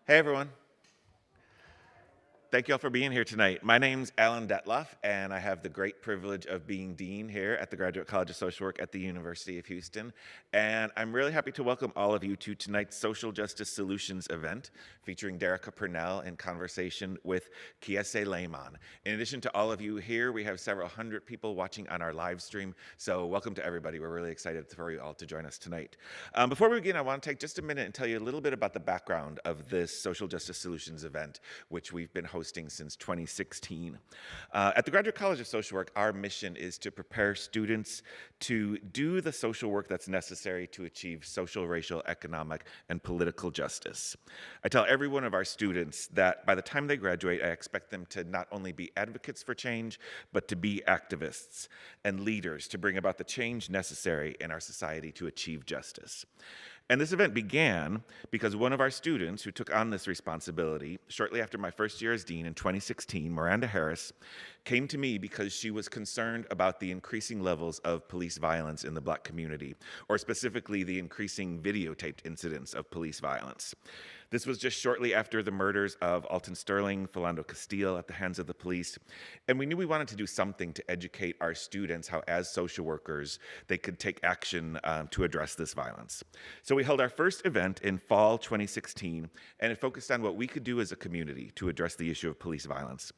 Hey everyone. Thank you all for being here tonight. My name's Alan Detloff, and I have the great privilege of being dean here at the Graduate College of Social Work at the University of Houston. And I'm really happy to welcome all of you to tonight's Social Justice Solutions event featuring Derica Purnell in conversation with Kiese Lehman. In addition to all of you here, we have several hundred people watching on our live stream. So welcome to everybody. We're really excited for you all to join us tonight. Before we begin, I want to take just a minute and tell you a little bit about the background of this Social Justice Solutions event, which we've been hosting since 2016. At the Graduate College of Social Work, our mission is to prepare students to do the social work that's necessary to achieve social, racial, economic, and political justice. I tell every one of our students that by the time they graduate, I expect them to not only be advocates for change, but to be activists and leaders to bring about the change necessary in our society to achieve justice. And this event began because one of our students who took on this responsibility shortly after my first year as dean in 2016, Miranda Harris, came to me because she was concerned about the increasing levels of police violence in the Black community, or specifically the increasing videotaped incidents of police violence. This was just shortly after the murders of Alton Sterling, Philando Castile at the hands of the police, and we knew we wanted to do something to educate our students how, as social workers, they could take action to address this violence. So we held our first event in fall 2016, and it focused on what we could do as a community to address the issue of police violence.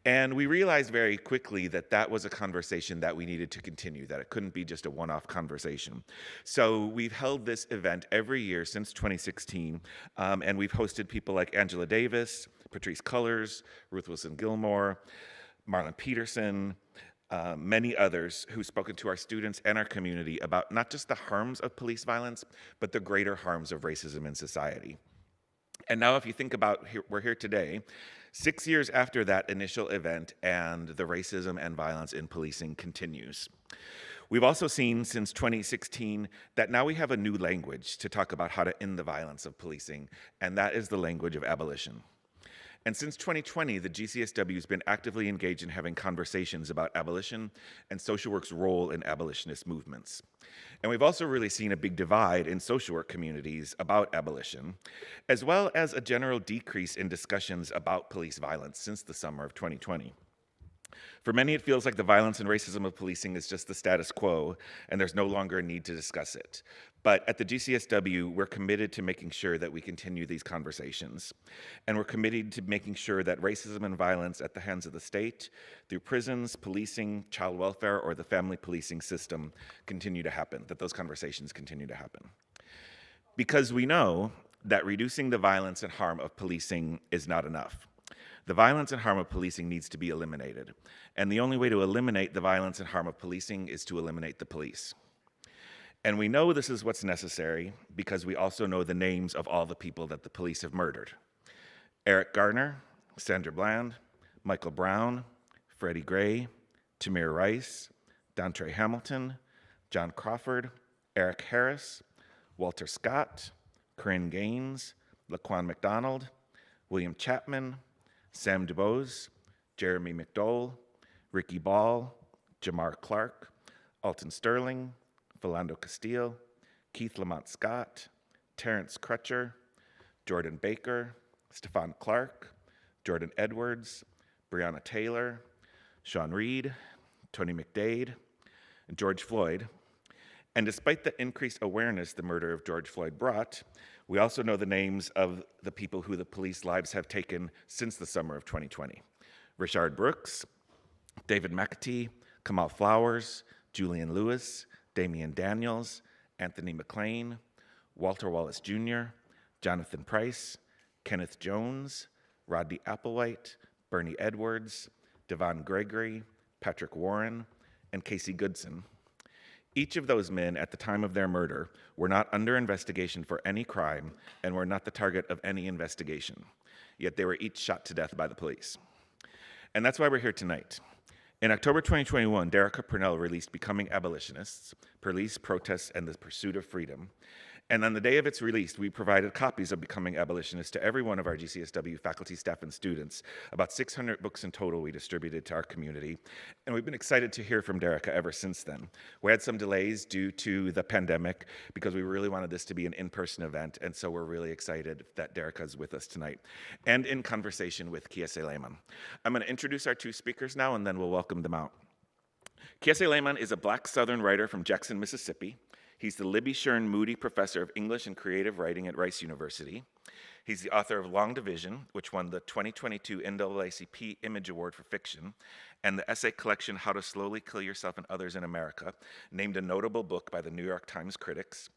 And we realized very quickly that that was a conversation that we needed to continue, that it couldn't be just a one-off conversation. So we've held this event every year since 2016, and we've hosted people like Angela Davis, Patrice Cullors, Ruth Wilson Gilmore, Marlon Peterson, many others who've spoken to our students and our community about not just the harms of police violence, but the greater harms of racism in society. And now if you think about, we're here today, 6 years after that initial event, and the racism and violence in policing continues. We've also seen since 2016 that now we have a new language to talk about how to end the violence of policing, and that is the language of abolition. And since 2020, the GCSW has been actively engaged in having conversations about abolition and social work's role in abolitionist movements. And we've also really seen a big divide in social work communities about abolition, as well as a general decrease in discussions about police violence since the summer of 2020. For many, it feels like the violence and racism of policing is just the status quo, and there's no longer a need to discuss it. But at the GCSW, we're committed to making sure that we continue these conversations. And we're committed to making sure that racism and violence at the hands of the state, through prisons, policing, child welfare, or the family policing system continue to happen, that those conversations continue to happen. Because we know that reducing the violence and harm of policing is not enough. The violence and harm of policing needs to be eliminated. And the only way to eliminate the violence and harm of policing is to eliminate the police. And we know this is what's necessary because we also know the names of all the people that the police have murdered. Eric Garner, Sandra Bland, Michael Brown, Freddie Gray, Tamir Rice, Dontre Hamilton, John Crawford, Eric Harris, Walter Scott, Corinne Gaines, Laquan McDonald, William Chapman, Sam DuBose, Jeremy McDowell, Ricky Ball, Jamar Clark, Alton Sterling, Philando Castile, Keith Lamont Scott, Terrence Crutcher, Jordan Baker, Stephon Clark, Jordan Edwards, Breonna Taylor, Sean Reed, Tony McDade, and George Floyd. And despite the increased awareness the murder of George Floyd brought, we also know the names of the people who the police lives have taken since the summer of 2020. Rashard Brooks, David McAtee, Kamal Flowers, Julian Lewis, Damian Daniels, Anthony McLean, Walter Wallace Jr., Jonathan Price, Kenneth Jones, Rodney Applewhite, Bernie Edwards, Devon Gregory, Patrick Warren, and Casey Goodson. Each of those men at the time of their murder were not under investigation for any crime and were not the target of any investigation, yet they were each shot to death by the police. And that's why we're here tonight. In October 2021, Derica Purnell released Becoming Abolitionists, Police, Protests, and the Pursuit of Freedom. And on the day of its release, we provided copies of Becoming Abolitionist to every one of our GCSW faculty, staff, and students. About 600 books in total we distributed to our community. And we've been excited to hear from Derica ever since then. We had some delays due to the pandemic because we really wanted this to be an in-person event. And so we're really excited that Derica is with us tonight and in conversation with Kiese Lehman. I'm going to introduce our two speakers now, and then we'll welcome them out. Kiese Lehman is a Black Southern writer from Jackson, Mississippi. He's the Libby Shern Moody Professor of English and Creative Writing at Rice University. He's the author of Long Division, which won the 2022 NAACP Image Award for Fiction, and the essay collection How to Slowly Kill Yourself and Others in America, named a notable book by the New York Times critics.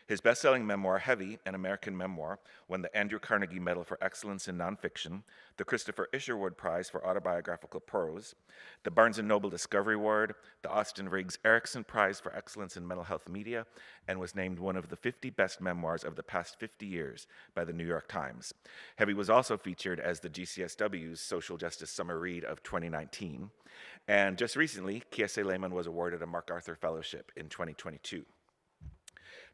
His best-selling memoir, Heavy, an American Memoir, won the Andrew Carnegie Medal for Excellence in Nonfiction, the Christopher Isherwood Prize for Autobiographical Prose, the Barnes & Noble Discovery Award, the Austin Riggs Erickson Prize for Excellence in Mental Health Media, and was named one of the 50 best memoirs of the past 50 years by the New York Times. Heavy was also featured as the GCSW's Social Justice Summer Read of 2019. And just recently, Kiese Lehman was awarded a MacArthur Fellowship in 2022.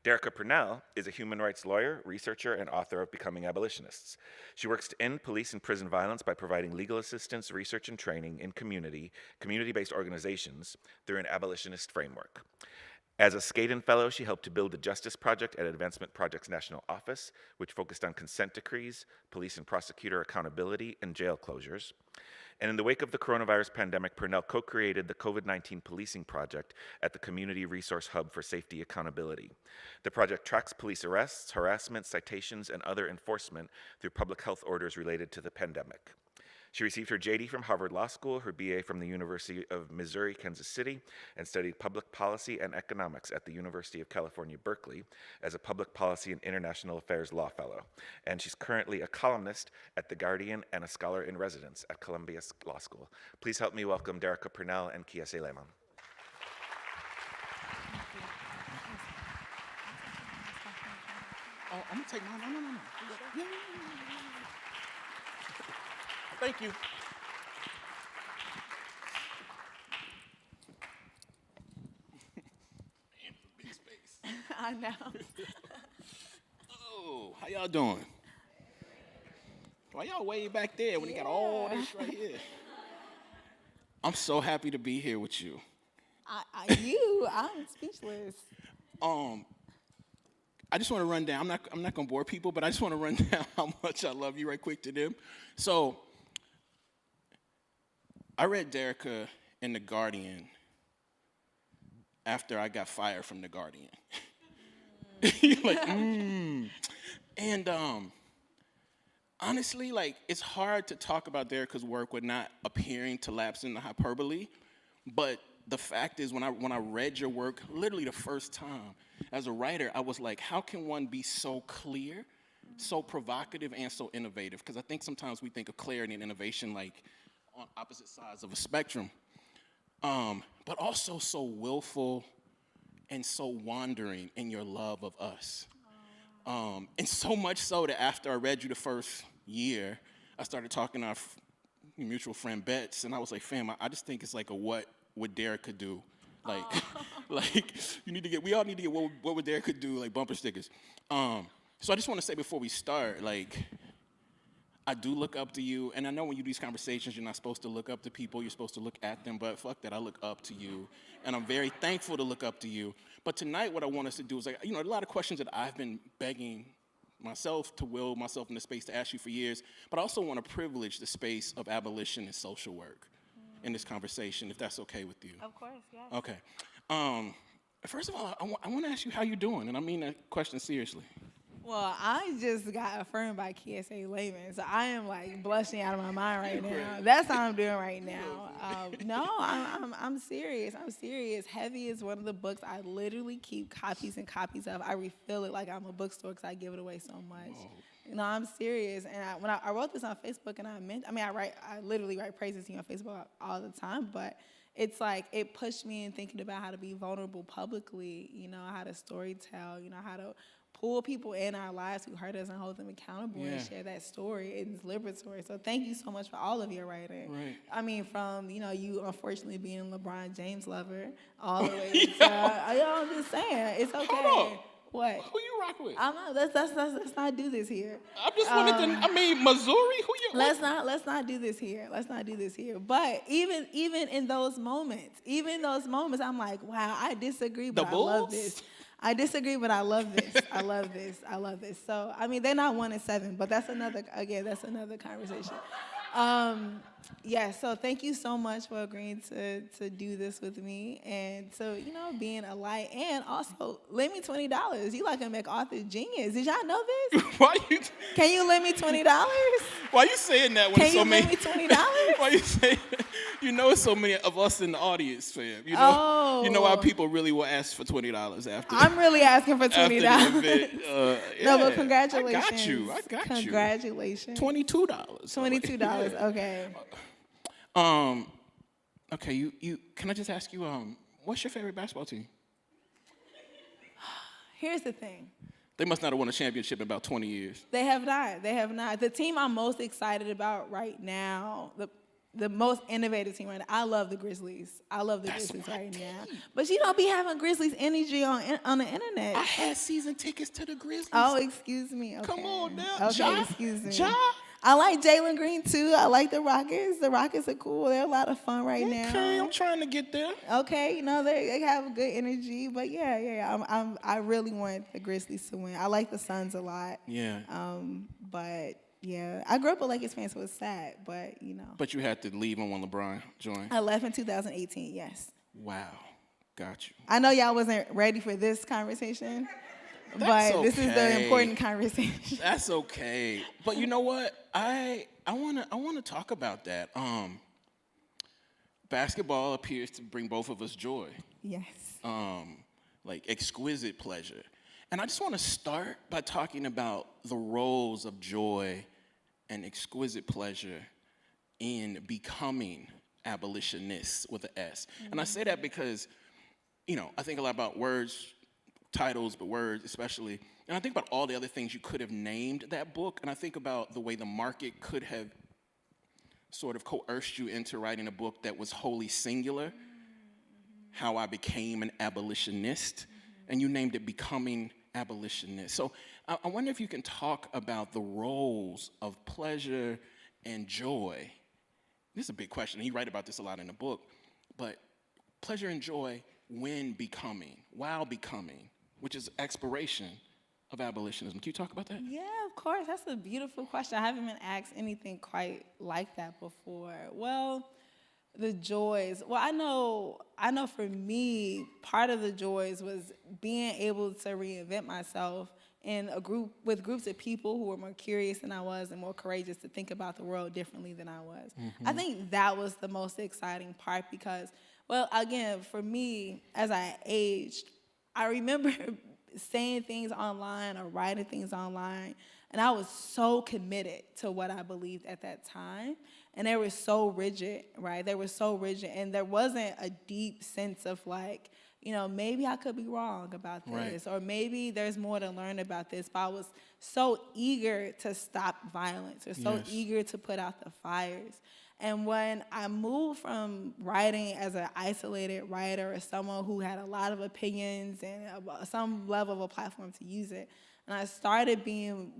Derica Purnell is a human rights lawyer, researcher, and author of Becoming Abolitionists. She works to end police and prison violence by providing legal assistance, research, and training in community-based organizations through an abolitionist framework. As a Skaden Fellow, she helped to build the Justice Project at Advancement Project's National Office, which focused on consent decrees, police and prosecutor accountability, and jail closures. And in the wake of the coronavirus pandemic, Purnell co-created the COVID-19 Policing Project at the Community Resource Hub for Safety Accountability. The project tracks police arrests, harassment, citations, and other enforcement through public health orders related to the pandemic. She received her JD from Harvard Law School, her BA from the University of Missouri, Kansas City, and studied public policy and economics at the University of California, Berkeley, as a public policy and international affairs law fellow. And she's currently a columnist at The Guardian and a scholar in residence at Columbia Law School. Please help me welcome Derica Purnell and Kiese Lehman. Oh, I'm gonna take mine. No. Yeah. Thank you. Big space. I know. Oh, how y'all doing? Why y'all way back there when you got all this right here? I'm so happy to be here with you. I'm speechless. I just want to run down. I'm not gonna bore people, but I just want to run down how much I love you right quick to them. So, I read Derica in The Guardian after I got fired from The Guardian. And honestly, like, it's hard to talk about Derica's work with not appearing to lapse into hyperbole, but the fact is when I read your work, literally the first time, as a writer, I was like, how can one be so clear, so provocative, and so innovative? Because I think sometimes we think of clarity and innovation like on opposite sides of a spectrum, but also so willful and so wandering in your love of us. And so much so that after I read you the first year, I started talking to our mutual friend Betts, and I was like, fam, I just think it's like a what would Derica do? Like, like we all need to get what would Derica do, like bumper stickers. So I just want to say before we start, like, I do look up to you, and I know when you do these conversations, you're not supposed to look up to people, you're supposed to look at them, but fuck that, I look up to you, and I'm very thankful to look up to you. But tonight, what I want us to do is, like, a lot of questions that I've been begging myself to will myself in the space to ask you for years, but I also want to privilege the space of abolition and social work in this conversation, if that's okay with you. Of course, yes. Okay. First of all, I want to ask you how you're doing, and I mean that question seriously. Well, I just got affirmed by Kiese Lehman, so I am like blushing out of my mind right now. That's how I'm doing right now. No, I'm serious. I'm serious. Heavy is one of the books I literally keep copies and copies of. I refill it like I'm a bookstore because I give it away so much. Whoa. No, I'm serious. And when I wrote this on Facebook, and I literally write praises to you on Facebook all the time, but it's like it pushed me in thinking about how to be vulnerable publicly, how to storytell, how to pull people in our lives who hurt us and hold them accountable and share that story. It's liberatory. So thank you so much for all of your writing. Right. I mean, from, you unfortunately being a LeBron James lover all the way to, I'm just saying, it's okay. Hold on. What? Who you rock with? I'm not, let's not do this here. I just wanted to. I mean, Missouri. Who you? Let's not do this here. Let's not do this here. But even in those moments, I'm like, wow, I disagree, but I love this. I disagree, but I love this. I love this. I love this. So I mean, they're not 1-7, but that's another conversation. Yeah, so thank you so much for agreeing to do this with me and to, being a light. And also, lend me $20. You like a MacArthur genius. Did y'all know this? Why you? Can you lend me $20? Why you saying that when Can so you many? lend me $20? Why you saying? It's so many of us in the audience, fam. You know our people really will ask for $20 after. I'm really asking for $20. After the event. No, but congratulations. I got you. Congratulations. $22. $22. Okay. Okay. You. Can I just ask you? What's your favorite basketball team? Here's the thing. They must not have won a championship in about 20 years. They have not. The team I'm most excited about right now, the most innovative team right now, I love the Grizzlies. Grizzlies right now. But you don't be having Grizzlies energy on the internet. I had season tickets to the Grizzlies. Oh, excuse me. Okay. Come on now. Okay, excuse me. Ja? I like Jalen Green too. I like the Rockets. The Rockets are cool. They're a lot of fun right now. Okay, I'm trying to get there. Okay, they have good energy, but yeah. I really want the Grizzlies to win. I like the Suns a lot. Yeah. But yeah, I grew up a Lakers fan, so it's sad. But But you had to leave when LeBron joined. I left in 2018. Yes. Wow, got you. I know y'all wasn't ready for this conversation. That's but this is the important conversation. That's okay. But you know what? I wanna talk about that. Basketball appears to bring both of us joy. Yes. Like exquisite pleasure. And I just want to start by talking about the roles of joy and exquisite pleasure in becoming abolitionists with an S. Mm-hmm. And I say that because, I think a lot about words, titles, but words especially. And I think about all the other things you could have named that book. And I think about the way the market could have sort of coerced you into writing a book that was wholly singular. How I became an abolitionist. And you named it Becoming Abolitionist. So I wonder if you can talk about the roles of pleasure and joy. This is a big question. You write about this a lot in the book. But pleasure and joy when becoming, while becoming, which is exploration of abolitionism. Can you talk about that? Yeah, of course. That's a beautiful question. I haven't been asked anything quite like that before. Well, the joys. Well, I know for me, part of the joys was being able to reinvent myself in with groups of people who were more curious than I was and more courageous to think about the world differently than I was. Mm-hmm. I think that was the most exciting part because, well, again, for me, as I aged, I remember saying things online or writing things online, and I was so committed to what I believed at that time. And they were so rigid, right? They were so rigid. And there wasn't a deep sense of like, maybe I could be wrong about this. Right. Or maybe there's more to learn about this. But I was so eager to stop violence or so eager to put out the fires. And when I moved from writing as an isolated writer or someone who had a lot of opinions and some level of a platform to use it, and I started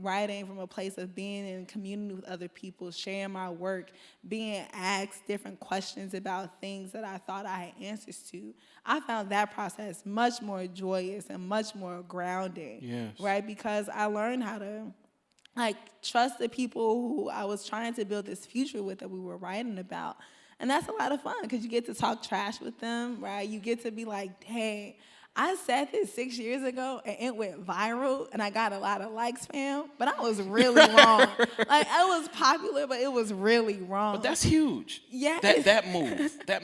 writing from a place of being in community with other people, sharing my work, being asked different questions about things that I thought I had answers to, I found that process much more joyous and much more grounding, right? Because I learned how to trust the people who I was trying to build this future with that we were writing about. And that's a lot of fun because you get to talk trash with them, right? You get to be like, dang, I said this 6 years ago and it went viral and I got a lot of likes, fam, but I was really wrong. I was popular, but it was really wrong. But that's huge. Yeah. That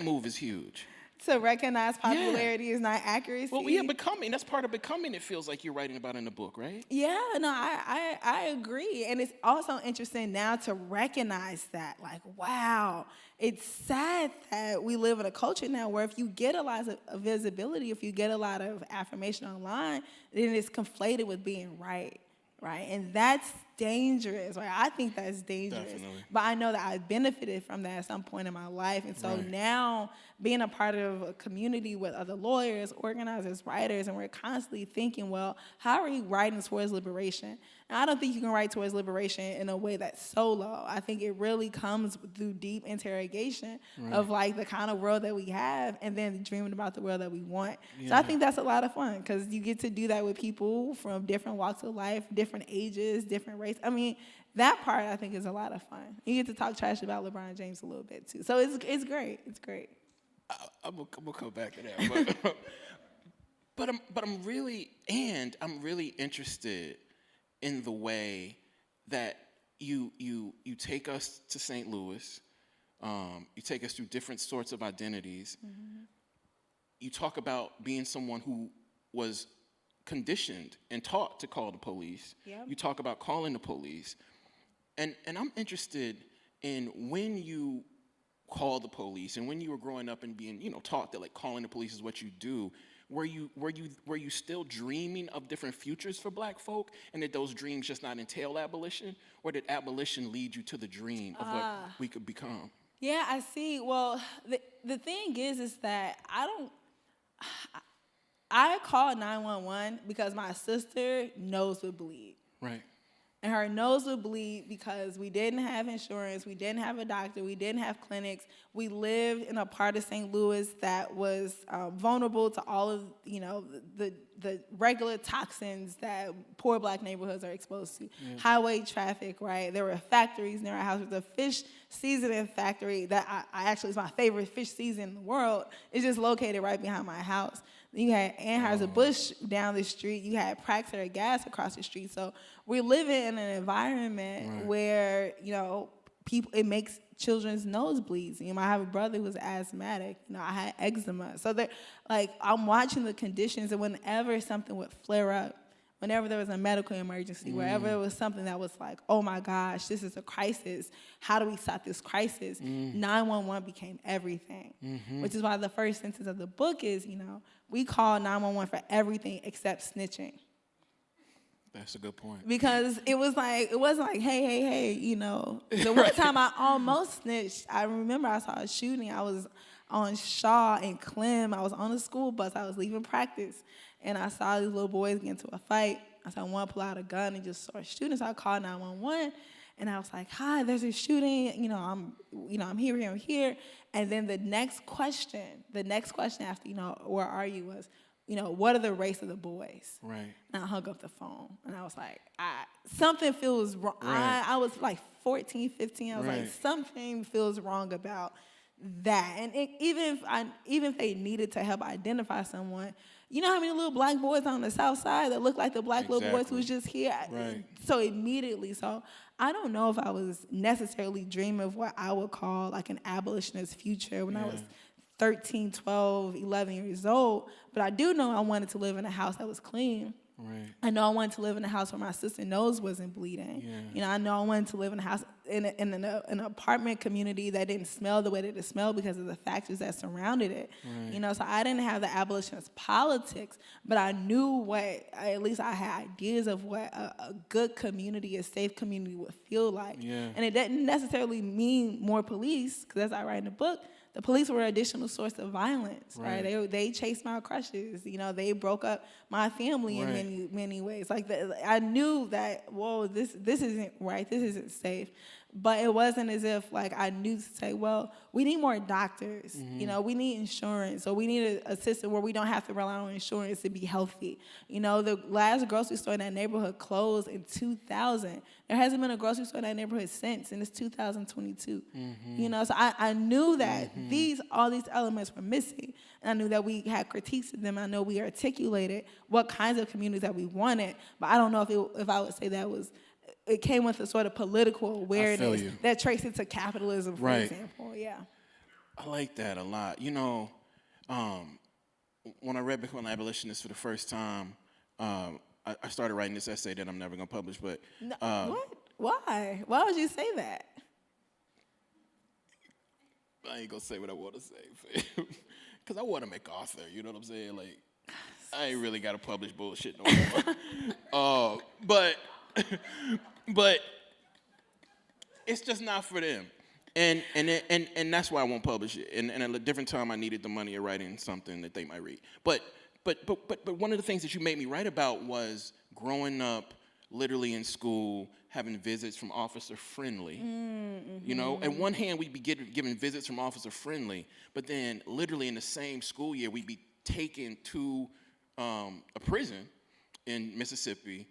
move is huge. To recognize popularity is not accuracy. Well, yeah, becoming. That's part of becoming. It feels like you're writing about in the book, right? Yeah, no, I agree. And it's also interesting now to recognize that. Like, wow, it's sad that we live in a culture now where if you get a lot of visibility, if you get a lot of affirmation online, then it's conflated with being right? And that's dangerous, right? I think that's dangerous. Definitely. But I know that I benefited from that at some point in my life. And so Right. now being a part of a community with other lawyers, organizers, writers, and we're constantly thinking, well, how are we writing towards liberation? And I don't think you can write towards liberation in a way that's solo. I think it really comes through deep interrogation of like the kind of world that we have and then dreaming about the world that we want. So I think that's a lot of fun because you get to do that with people from different walks of life, different ages, different race. I mean, that part I think is a lot of fun. You get to talk trash about LeBron James a little bit too. So it's great. It's great. I'm gonna come back to that, but I'm really interested in the way that you take us to St. Louis. You take us through different sorts of identities. You talk about being someone who was conditioned and taught to call the police. Yep. You talk about calling the police, and I'm interested in when you call the police and when you were growing up and being taught that like calling the police is what you do. Were you still dreaming of different futures for Black folk, and did those dreams just not entail abolition, or did abolition lead you to the dream of what we could become? Yeah, I see. Well, the thing is that I called 911 because my sister nose would bleed. Right. And her nose would bleed because we didn't have insurance, we didn't have a doctor, we didn't have clinics. We lived in a part of St. Louis that was vulnerable to all of the regular toxins that poor Black neighborhoods are exposed to. Highway traffic, right? There were factories near our house. There was a fish seasoning factory that I actually is my favorite fish season in the world. It's just located right behind my house. You had Anheuser-Busch down the street. You had Praxair Gas across the street. So we're living in an environment where, people, it makes children's nosebleeds. I have a brother who was asthmatic. I had eczema. So I'm watching the conditions, and whenever something would flare up, whenever there was a medical emergency, wherever it was something that was like, oh my gosh, this is a crisis. How do we stop this crisis? 911 became everything, which is why the first sentence of the book is, we call 911 for everything except snitching. That's a good point. Because it wasn't like, hey, The one time I almost snitched, I remember I saw a shooting. I was on Shaw and Clem. I was on a school bus. I was leaving practice. And I saw these little boys get into a fight. I saw one pull out a gun and just start shooting. So I called 911. And I was like, hi, there's a shooting. I'm here. And then the next question after, where are you was, what are the race of the boys? Right. And I hung up the phone. And I was like, something feels wrong. Right. I was like 14, 15. I was like, something feels wrong about that. And even if they needed to help identify someone, you know how many little Black boys on the South Side that look like the Black little boys who was just here? Right. So immediately, I don't know if I was necessarily dreaming of what I would call like an abolitionist future when I was 13, 12, 11 years old. But I do know I wanted to live in a house that was clean. Right. I know I wanted to live in a house where my sister's nose wasn't bleeding. Yeah. I know I wanted to live in a house in an apartment community that didn't smell the way that it smelled because of the factors that surrounded it. Right. So I didn't have the abolitionist politics, but I knew at least I had ideas of what a good community, a safe community would feel like. Yeah. And it didn't necessarily mean more police, because as I write in the book, the police were an additional source of violence, right? They chased my crushes. They broke up my family in many ways. I knew that, whoa, this isn't right. This isn't safe. But it wasn't as if I knew to say, well, we need more doctors. We need insurance. So we need a system where we don't have to rely on insurance to be healthy. The last grocery store in that neighborhood closed in 2000. There hasn't been a grocery store in that neighborhood since, and it's 2022. So I knew that all these elements were missing. And I knew that we had critiques of them. I know we articulated what kinds of communities that we wanted, but I don't know if I would say that it came with a sort of political awareness that traced it to capitalism, for example. Yeah. I like that a lot. When I read Becoming an Abolitionist for the first time, I started writing this essay that I'm never going to publish. But what? Why? Why would you say that? I ain't going to say what I want to say. Because I want to make author, you know what I'm saying? I ain't really got to publish bullshit no more. But But it's just not for them. And that's why I won't publish it. And at a different time, I needed the money of writing something that they might read. But one of the things that you made me write about was growing up literally in school, having visits from Officer Friendly. You know, on one hand, we'd be given visits from Officer Friendly, but then literally in the same school year, we'd be taken to a prison in Mississippi.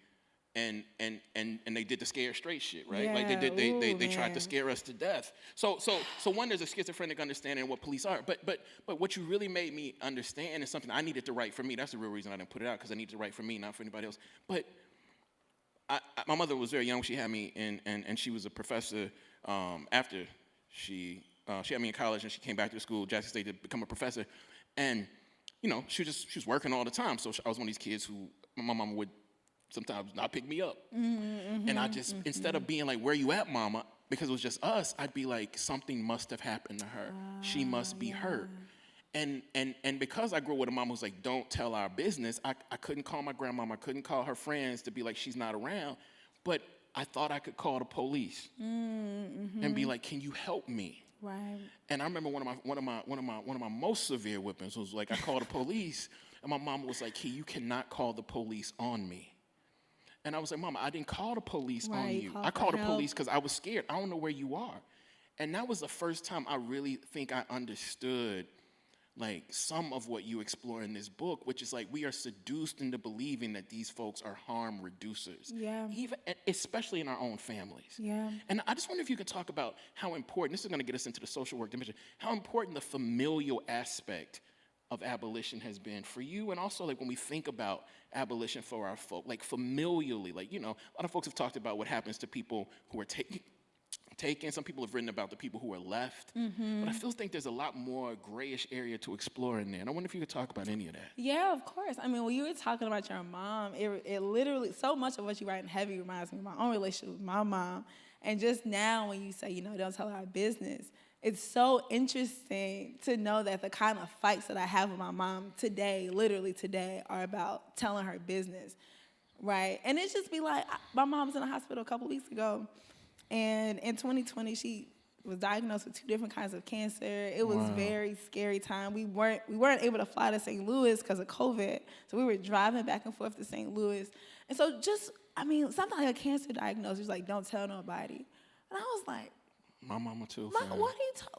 And they did the scare straight shit, right? Yeah. Like they tried Man. to scare us to death. So one, there's a schizophrenic understanding of what police are. But what you really made me understand is something I needed to write for me. That's the real reason I didn't put it out, because I needed to write for me, not for anybody else. But my mother was very young when she had me, and she was a professor after she had me in college, and she came back to school, Jackson State, to become a professor. And you know, she was working all the time. So I was one of these kids who my mama would sometimes not pick me up. And I just, instead of being like, where you at, mama? Because it was just us, I'd be like, something must have happened to her. She must be hurt. And because I grew up with a mom who's like, don't tell our business, I couldn't call my grandmama, I couldn't call her friends to be like, she's not around. But I thought I could call the police and be like, can you help me? Right. And I remember one of my most severe whippings was like, I called the police, and my mom was like, you cannot call the police on me. And I was like, Mama, I didn't call the police on you. I called the police because I was scared. I don't know where you are. And that was the first time I really think I understood, like, some of what you explore in this book, which is like, we are seduced into believing that these folks are harm reducers. Yeah. Especially in our own families. Yeah. And I just wonder if you could talk about how important, this is going to get us into the social work dimension, how important the familial aspect of abolition has been for you, and also like when we think about abolition for our folk, like familially, like, you know, a lot of folks have talked about what happens to people who are taken. Some people have written about the people who are left, but I still think there's a lot more grayish area to explore in there, and I wonder if you could talk about any of that. Yeah, of course. I mean, when you were talking about your mom, it literally, so much of what you write in Heavy reminds me of my own relationship with my mom. And just now when you say, you know, don't tell our business, it's so interesting to know that the kind of fights that I have with my mom today, literally today, are about telling her business, right? And it's just be like, my mom was in the hospital a couple weeks ago, and in 2020, she was diagnosed with 2 different kinds of cancer. It was a very scary time. We weren't able to fly to St. Louis because of COVID, so we were driving back and forth to St. Louis. And so just, I mean, something like a cancer diagnosis, like, don't tell nobody. And I was like, my mama too. what are you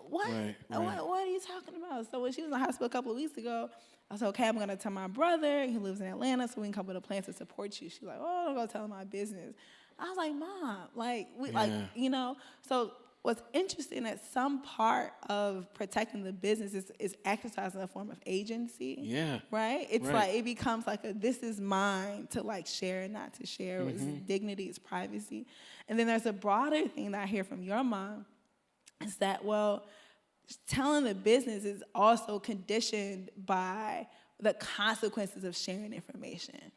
what are you talking about? So when she was in the hospital a couple of weeks ago, I said, okay, I'm gonna tell my brother. He lives in Atlanta, so we can come up with a plan to support you. She's like, oh, don't go tell him my business. I was like, Mom, like you know. So what's interesting that some part of protecting the business is exercising a form of agency. Yeah. Right? It's like it becomes like this is mine to like share and not to share. It's dignity, it's privacy. And then there's a broader thing that I hear from your mom, is that, well, telling the business is also conditioned by the consequences of sharing information.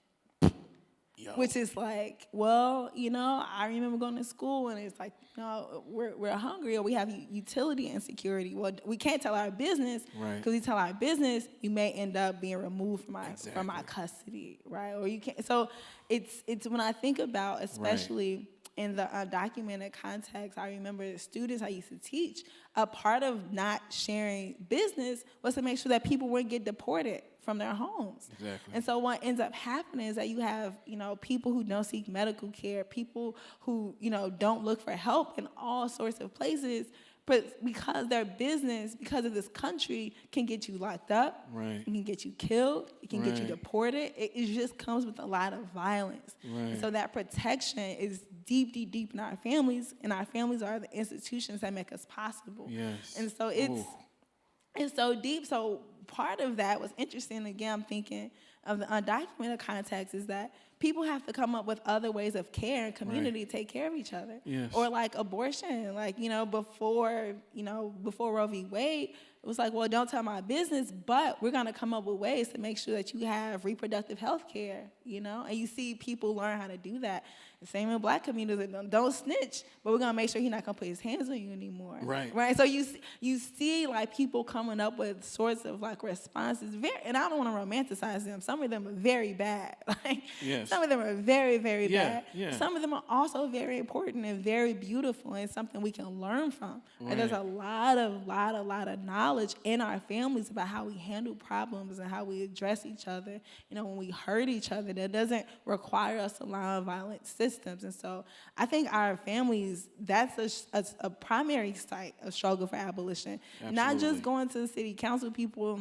Yo. Which is like, well, you know, I remember going to school and it's like, no, we're hungry or we have utility insecurity. Well, we can't tell our business because we tell our business, you may end up being removed from my custody, right? Or you can't. So it's when I think about, especially in the undocumented context, I remember the students I used to teach, a part of not sharing business was to make sure that people wouldn't get deported from their homes. Exactly. And so what ends up happening is that you have, you know, people who don't seek medical care, people who, you know, don't look for help in all sorts of places, but because their business, because of this country, can get you locked up, it can get you killed, it can get you deported. It just comes with a lot of violence. And so that protection is deep, deep, deep in our families, and our families are the institutions that make us possible. Yes. And so it's so deep. So part of that was interesting. Again, I'm thinking of the undocumented context is that people have to come up with other ways of care and community to take care of each other. Yes. Or like abortion, like, you know, before Roe v. Wade, it was like, well, don't tell my business, but we're going to come up with ways to make sure that you have reproductive health care, you know? And you see people learn how to do that. The same in Black communities, don't snitch, but we're going to make sure he's not going to put his hands on you anymore. Right? So you see like people coming up with sorts of like like responses, and I don't want to romanticize them. Some of them are very bad. Like Yes. some of them are very, very bad. Yeah. Some of them are also very important and very beautiful, and something we can learn from. And there's a lot of knowledge in our families about how we handle problems and how we address each other. When we hurt each other, that doesn't require us to rely on violent systems. And so I think our families, that's a primary site of struggle for abolition. Absolutely. Not just going to the city council people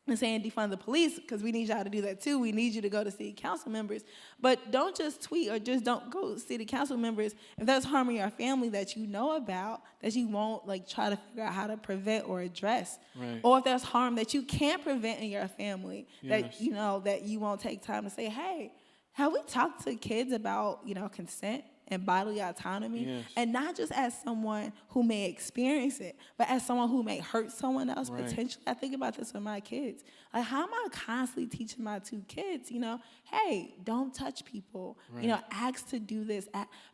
and saying defund the police, because we need y'all to do that too. We need you to go to city council members. But don't just tweet or just don't go to city council members if there's harm in your family that you know about, that you won't try to figure out how to prevent or address. Right. Or if there's harm that you can't prevent in your family, Yes. that you won't take time to say, hey, have we talked to kids about, consent and bodily autonomy? Yes. And not just as someone who may experience it, but as someone who may hurt someone else potentially. I think about this with my kids. Like, how am I constantly teaching my 2 kids, hey, don't touch people, ask to do this.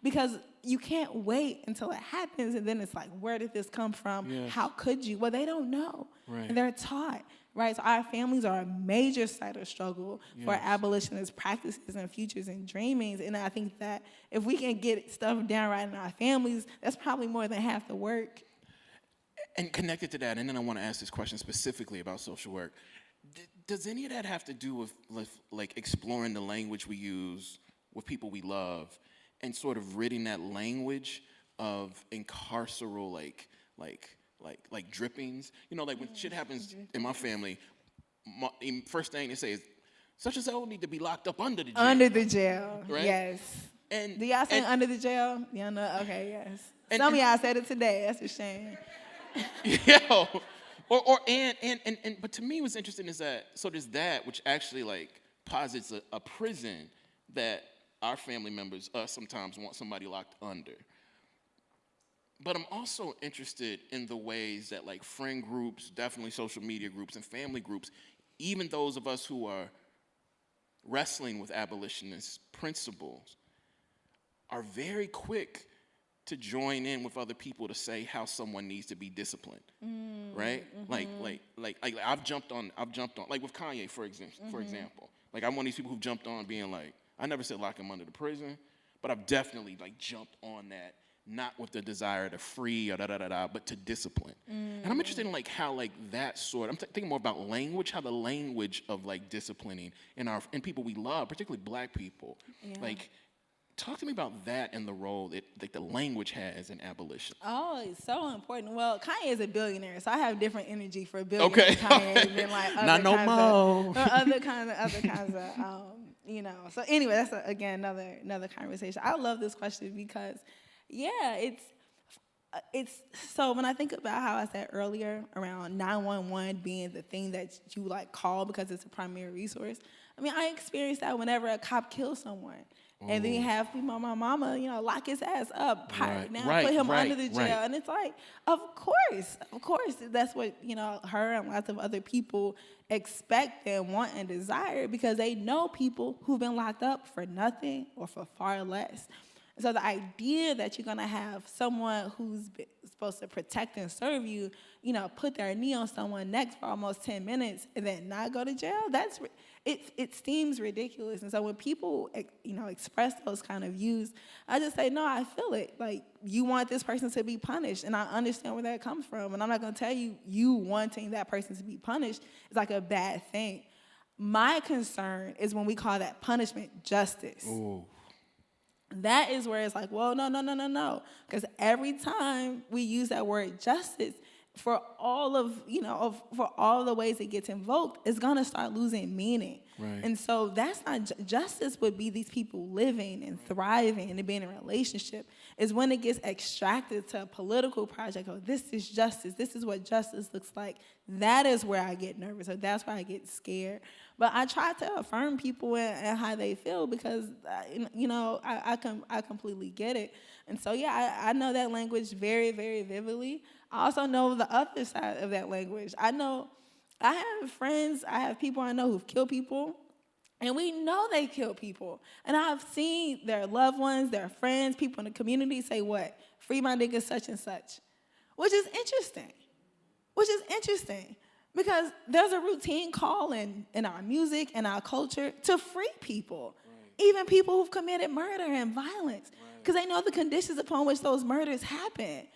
Because you can't wait until it happens, and then it's like, where did this come from? Yes. How could you? Well, they don't know. Right. And they're taught. Right, so our families are a major site of struggle for abolitionist practices and futures and dreamings. And I think that if we can get stuff down right in our families, that's probably more than half the work. And connected to that, and then I want to ask this question specifically about social work. Does any of that have to do with like exploring the language we use with people we love, and sort of ridding that language of incarceral like drippings? Like when shit happens in my family, first thing they say is, such and so need to be locked up under the jail. Under the jail, Right? yes. And Do y'all say under the jail? Y'all know? Okay, yes. Some of y'all said it today. That's a shame. Yo, but to me what's interesting is that, so there's that, which actually posits a prison that our family members, us, sometimes want somebody locked under. But I'm also interested in the ways that friend groups, definitely social media groups and family groups, even those of us who are wrestling with abolitionist principles, are very quick to join in with other people to say how someone needs to be disciplined, right? Like I've jumped on like with Kanye, for example. Like I'm one of these people who've jumped on being like, I never said lock him under the prison, but I've definitely jumped on that, not with the desire to free or but to discipline. And I'm interested in how that sort. I'm thinking more about language, how the language of disciplining in people we love, particularly Black people, talk to me about that and the role that the language has in abolition. Oh, it's so important. Well, Kanye is a billionaire, so I have different energy for billionaire Kanye than Not no more. other kinds of So anyway, that's again another conversation. I love this question because, it's so when I think about how I said earlier around 911 being the thing that you call because it's a primary resource. I mean, I experienced that whenever a cop kills someone. And then you have my mama, lock his ass up, put him under the jail. And it's of course, that's what, her and lots of other people expect and want and desire, because they know people who've been locked up for nothing or for far less. So the idea that you're going to have someone who's supposed to protect and serve you, put their knee on someone's neck for almost 10 minutes and then not go to jail, it seems ridiculous. And so when people, express those kind of views, I just say, no, I feel it. You want this person to be punished, and I understand where that comes from. And I'm not going to tell you wanting that person to be punished is a bad thing. My concern is when we call that punishment justice. Ooh. That is where it's well, no. Because every time we use that word justice, for all of, for all the ways it gets invoked, it's going to start losing meaning. Right. And so that's not, justice would be these people living and thriving and being in a relationship. Is when it gets extracted to a political project, this is justice, this is what justice looks like. That is where I get nervous, or that's where I get scared. But I try to affirm people and how they feel, because, I completely get it. And so, I know that language very, very vividly. I also know the other side of that language. I have friends, I have people I know who've killed people, and we know they kill people. And I've seen their loved ones, their friends, people in the community say, what? Free my nigga such and such. Which is interesting. Because there's a routine call in our music and our culture to free people, even people who've committed murder and violence, because they know the conditions upon which those murders happen.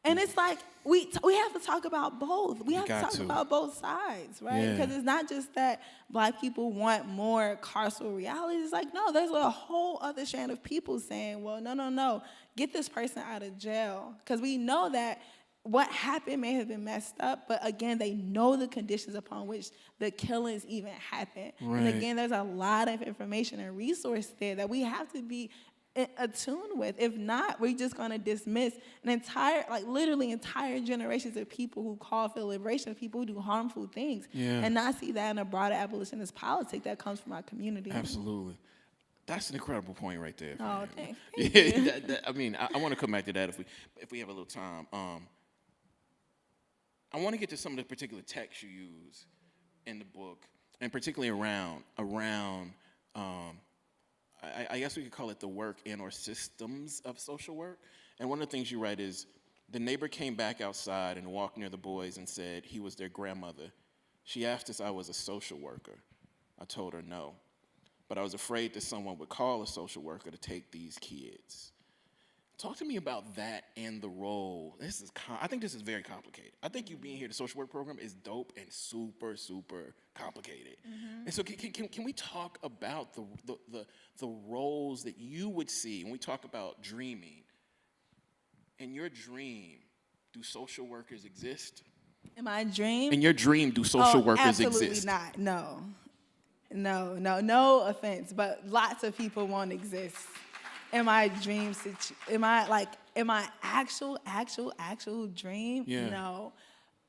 And it's like we have to talk about both. We have to talk about both sides, right? Because it's not just that Black people want more carceral reality. It's like, no, there's a whole other strand of people saying, well, no, get this person out of jail. Because we know that what happened may have been messed up, but again, they know the conditions upon which the killings even happened. And again, there's a lot of information and resource there that we have to be attuned with. If not, we're just going to dismiss literally entire generations of people who call for liberation, of people who do harmful things, and not see that in a broader abolitionist politic that comes from our community. Absolutely. That's an incredible point right there. Oh, thanks. I mean, I want to come back to that if we have a little time. I want to get to some of the particular texts you use in the book, and particularly around I guess we could call it the work and or systems of social work. And one of the things you write is, the neighbor came back outside and walked near the boys and said he was their grandmother. She asked if I was a social worker. I told her no, but I was afraid that someone would call a social worker to take these kids. Talk to me about that and the role. I think this is very complicated. I think you being here at the social work program is dope and super, super complicated. And so can we talk about the roles that you would see when we talk about dreaming? In your dream, do social workers exist? In my dream? In your dream, do social workers absolutely exist? Absolutely not. No offense, but lots of people won't exist. In my dream, in my actual dream, no.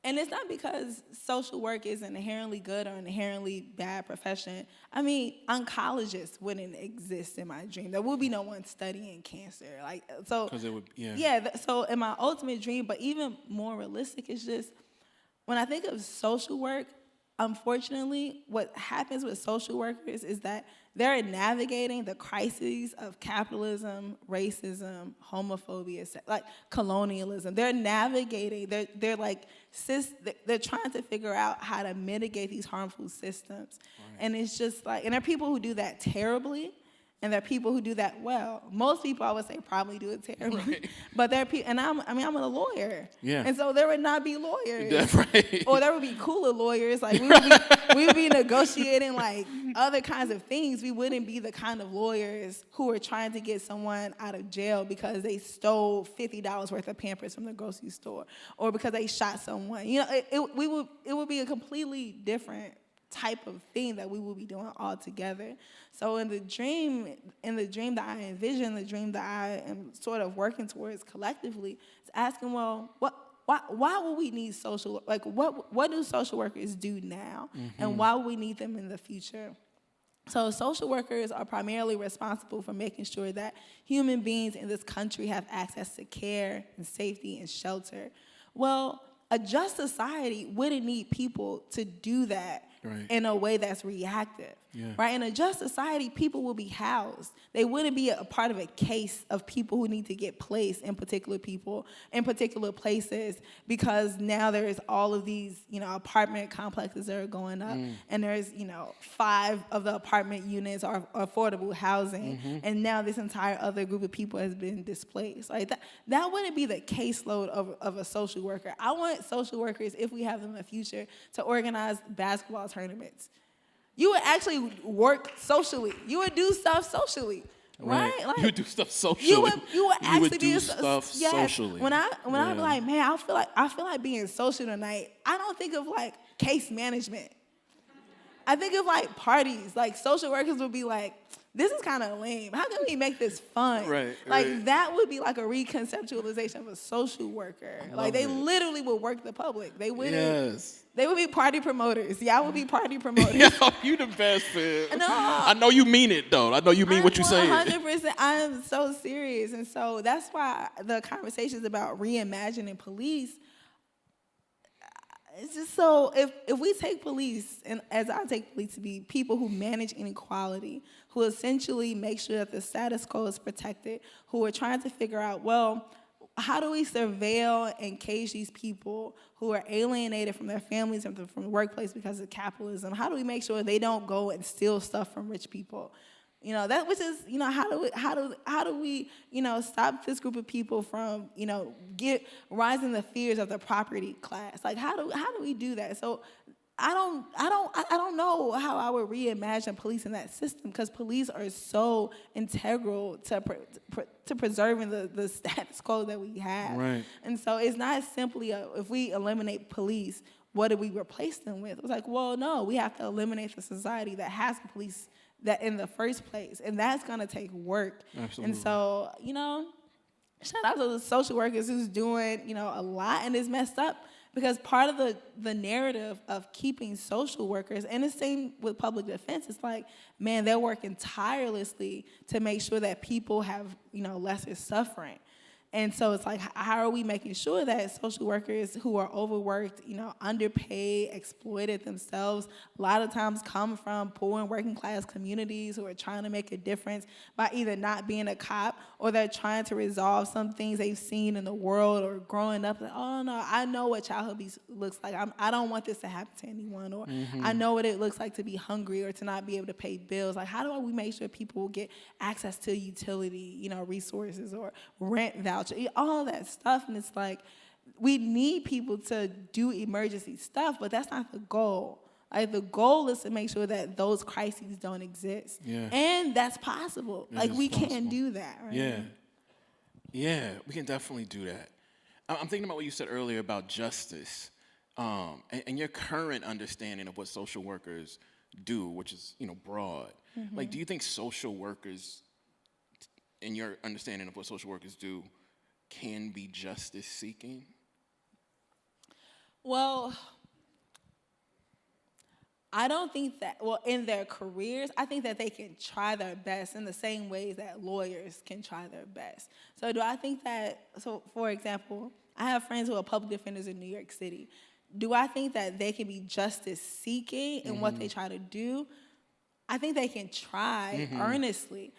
And it's not because social work is an inherently good or an inherently bad profession. I mean, oncologists wouldn't exist in my dream. There would be no one studying cancer. Because it would, so in my ultimate dream, but even more realistic, is just, when I think of social work, unfortunately, what happens with social workers is that they're navigating the crises of capitalism, racism, homophobia, colonialism. They're navigating, they're trying to figure out how to mitigate these harmful systems. And it's just and there are people who do that terribly, and there are people who do that well. Most people, I would say, probably do it terribly. But there are people, and I'm a lawyer. And so there would not be lawyers. That's right. Or there would be cooler lawyers. We would be negotiating other kinds of things. We wouldn't be the kind of lawyers who are trying to get someone out of jail because they stole $50 worth of Pampers from the grocery store, or because they shot someone. It would be a completely different type of thing that we will be doing all together. So in the dream that I envision, the dream that I am sort of working towards collectively, is asking, well, why would we need social, what do social workers do now? And why would we need them in the future? So social workers are primarily responsible for making sure that human beings in this country have access to care and safety and shelter. Well, a just society wouldn't need people to do that in a way that's reactive. Right? In a just society, people will be housed. They wouldn't be a part of a case of people who need to get placed in particular places, because now there's all of these, apartment complexes that are going up, and there's, 5 of the apartment units are affordable housing, and now this entire other group of people has been displaced. That wouldn't be the caseload of a social worker. I want social workers, if we have them in the future, to organize basketball tournaments. You would actually work socially. You would do stuff socially, right? You would do stuff socially. You would actually do stuff socially. When I be like, man, I feel like being social tonight, I don't think of case management. I think of parties. Social workers would be like, this is kind of lame. How can we make this fun? That would be a reconceptualization of a social worker. They literally would work the public. They wouldn't. Yes. They would be party promoters. Y'all would be party promoters. Yo, you the best, man. No. I know you mean it, though. I know you mean what you say. 100%. I am so serious. And so that's why the conversations about reimagining police, it's just so, if we take police, and as I take police to be people who manage inequality, who essentially make sure that the status quo is protected, who are trying to figure out, well, how do we surveil and cage these people who are alienated from their families and from the workplace because of capitalism? How do we make sure they don't go and steal stuff from rich people? You know, that which is, you know, how do we, you know, stop this group of people from, you know, rising the fears of the property class? Like, how do we do that? So I don't know how I would reimagine police in that system, because police are so integral to preserving the status quo that we have. Right. And so it's not simply if we eliminate police, what do we replace them with? It's like, well, no, we have to eliminate the society that has police that in the first place, and that's gonna take work. Absolutely. And so, you know, shout out to the social workers who's doing, you know, a lot, and it's messed up because part of the narrative of keeping social workers, and the same with public defense, it's like, man, they're working tirelessly to make sure that people have, you know, lesser suffering. And so it's like, how are we making sure that social workers who are overworked, you know, underpaid, exploited themselves, a lot of times come from poor and working class communities who are trying to make a difference by either not being a cop, or they're trying to resolve some things they've seen in the world or growing up. Like, oh no, I know what childhood abuse looks like. I don't want this to happen to anyone. Or I know what it looks like to be hungry or to not be able to pay bills. Like, how do we make sure people get access to utility, you know, resources or rent vouchers? All that stuff. And it's like, we need people to do emergency stuff, but that's not the goal. Like, the goal is to make sure that those crises don't exist. Yeah. And that's possible. Like, we can do that, right? Yeah. Yeah, we can definitely do that. I'm thinking about what you said earlier about justice, and your current understanding of what social workers do, which is, you know, broad. Like, do you think social workers, in your understanding of what social workers do, can be justice seeking? Well, I don't think that, well, in their careers, I think that they can try their best in the same ways that lawyers can try their best. So do I think that, so for example, I have friends who are public defenders in New York City. Do I think that they can be justice seeking in what they try to do? I think they can try earnestly.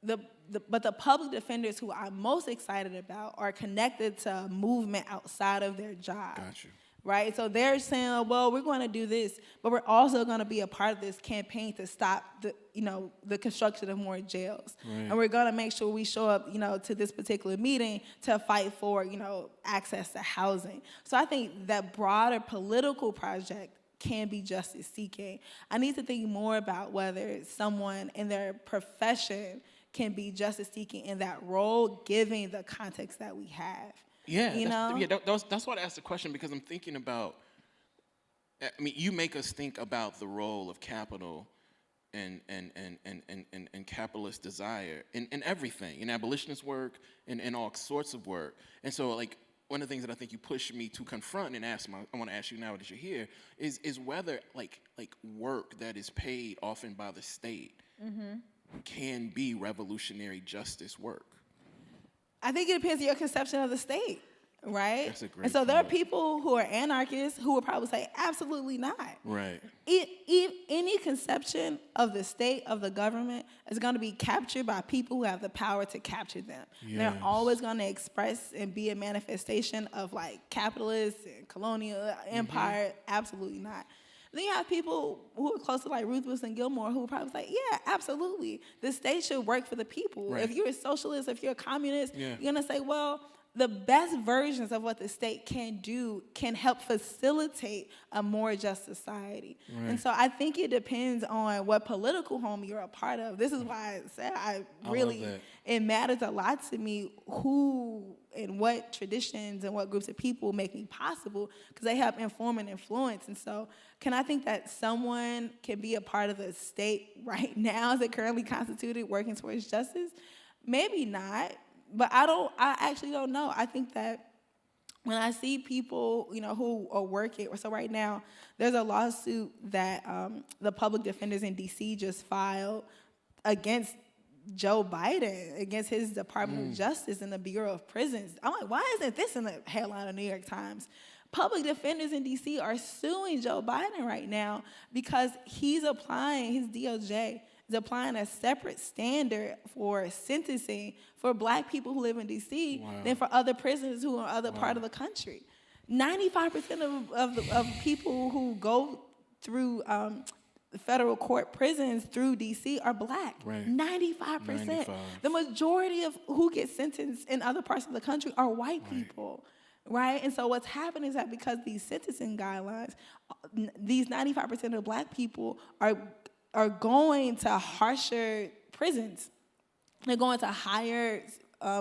But the public defenders who I'm most excited about are connected to a movement outside of their job. Got you. Right? So they're saying, well, we're going to do this, but we're also going to be a part of this campaign to stop the construction of more jails. Right. And we're going to make sure we show up, you know, to this particular meeting to fight for, you know, access to housing. So I think that broader political project can be justice seeking. I need to think more about whether someone in their profession can be justice seeking in that role, given the context that we have. Yeah, you know? That's why I asked the question, because I'm thinking about, I mean, you make us think about the role of capital and capitalist desire in everything, in abolitionist work, in all sorts of work. And so, like, one of the things that I think you push me to confront and I want to ask you now that you're here, is whether like work that is paid often by the state can be revolutionary justice work. I think it depends on your conception of the state, right? That's a great And so there are point. people who are anarchists who would probably say, absolutely not. Right. Any conception of the state, of the government, is going to be captured by people who have the power to capture them. Yes. They're always going to express and be a manifestation of, like, capitalist and colonial empire. Absolutely not. Then you have people who are close to, like, Ruth Wilson Gilmore, who would probably say, yeah, absolutely. The state should work for the people. Right. If you're a socialist, if you're a communist, Yeah. you're going to say, well, the best versions of what the state can do can help facilitate a more just society. Right. And so I think it depends on what political home you're a part of. This is why I said I really, love that. it matters a lot to me who and what traditions and what groups of people make me possible, because they help inform and influence. And so can I think that someone can be a part of the state right now as it currently constituted working towards justice? Maybe not. But I actually don't know. I think that when I see people, you know, who are working, so right now there's a lawsuit that the public defenders in D.C. just filed against Joe Biden, against his Department of Justice and the Bureau of Prisons. I'm like, why isn't this in the headline of New York Times? Public defenders in D.C. are suing Joe Biden right now because he's applying, his DOJ is applying a separate standard for sentencing for black people who live in D.C. than for other prisoners who are in other part of the country. 95% of people who go through federal court prisons through D.C. are black. Right. 95%. 95. The majority of who get sentenced in other parts of the country are white people. Right? And so what's happening is that because these sentencing guidelines, these 95% of black people are going to harsher prisons. They're going to higher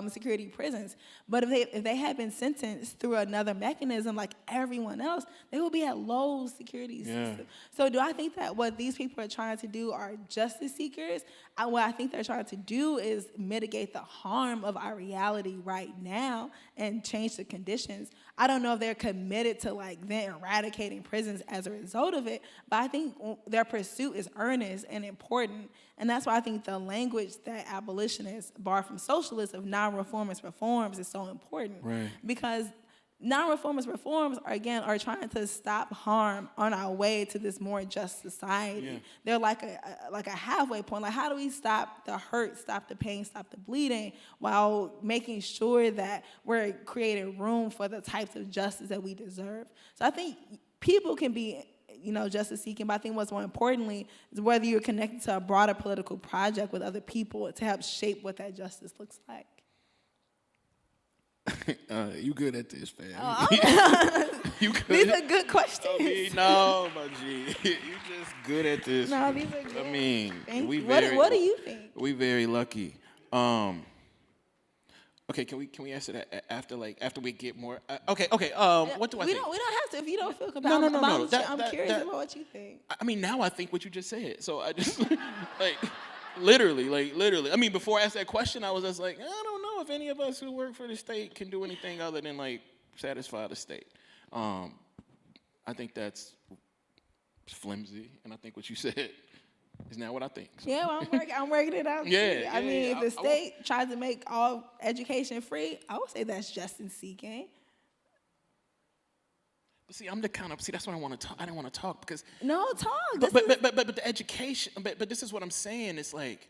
security prisons. But if they had been sentenced through another mechanism like everyone else, they would be at low security system. So do I think that what these people are trying to do are justice seekers? What I think they're trying to do is mitigate the harm of our reality right now and change the conditions. I don't know if they're committed to like then eradicating prisons as a result of it, but I think their pursuit is earnest and important. And that's why I think the language that abolitionists borrow from socialists of non-reformist reforms is so important. Right. Because non-reformist reforms are trying to stop harm on our way to this more just society. Yeah. They're like a halfway point. Like, how do we stop the hurt, stop the pain, stop the bleeding, while making sure that we're creating room for the types of justice that we deserve? So I think people can be, justice seeking, but I think what's more importantly is whether you're connected to a broader political project with other people to help shape what that justice looks like. You good at this, fam. You good? These are good questions. No, my G. You just good at this. No, these are good. I mean, what do you think? We very lucky. Okay, can we answer that after we get more? Okay. What do I think? We don't have to if you don't feel compelled. No. I'm curious about what you think. I mean, now I think what you just said. So I just literally. I mean, before I asked that question, I was just like, I don't know if any of us who work for the state can do anything other than satisfy the state. I think that's flimsy, and I think what you said is now what I think. So. Yeah, well, I'm working it out. Yeah, I mean, if the state tries to make all education free, I would say that's justice seeking. But see, I'm the kind of that's what I want to talk. I don't want to talk because talk. But the education. But this is what I'm saying. It's like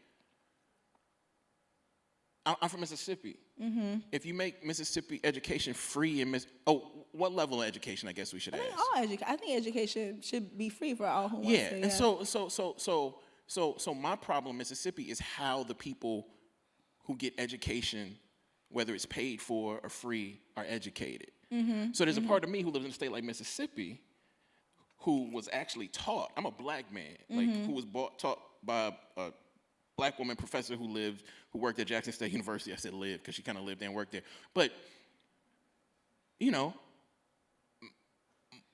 I'm from Mississippi. Mm-hmm. If you make Mississippi education free and what level of education? I guess we should ask. I think education should be free for all who want to. Yeah, and so my problem in Mississippi is how the people who get education, whether it's paid for or free, are educated. Mm-hmm. So there's a part of me who lives in a state like Mississippi who was actually taught. I'm a black man, who was taught by a black woman professor who worked at Jackson State University. I said lived because she kind of lived there and worked there. But,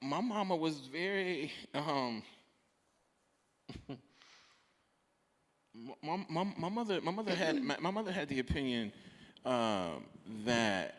my mama was very, my mother had the opinion that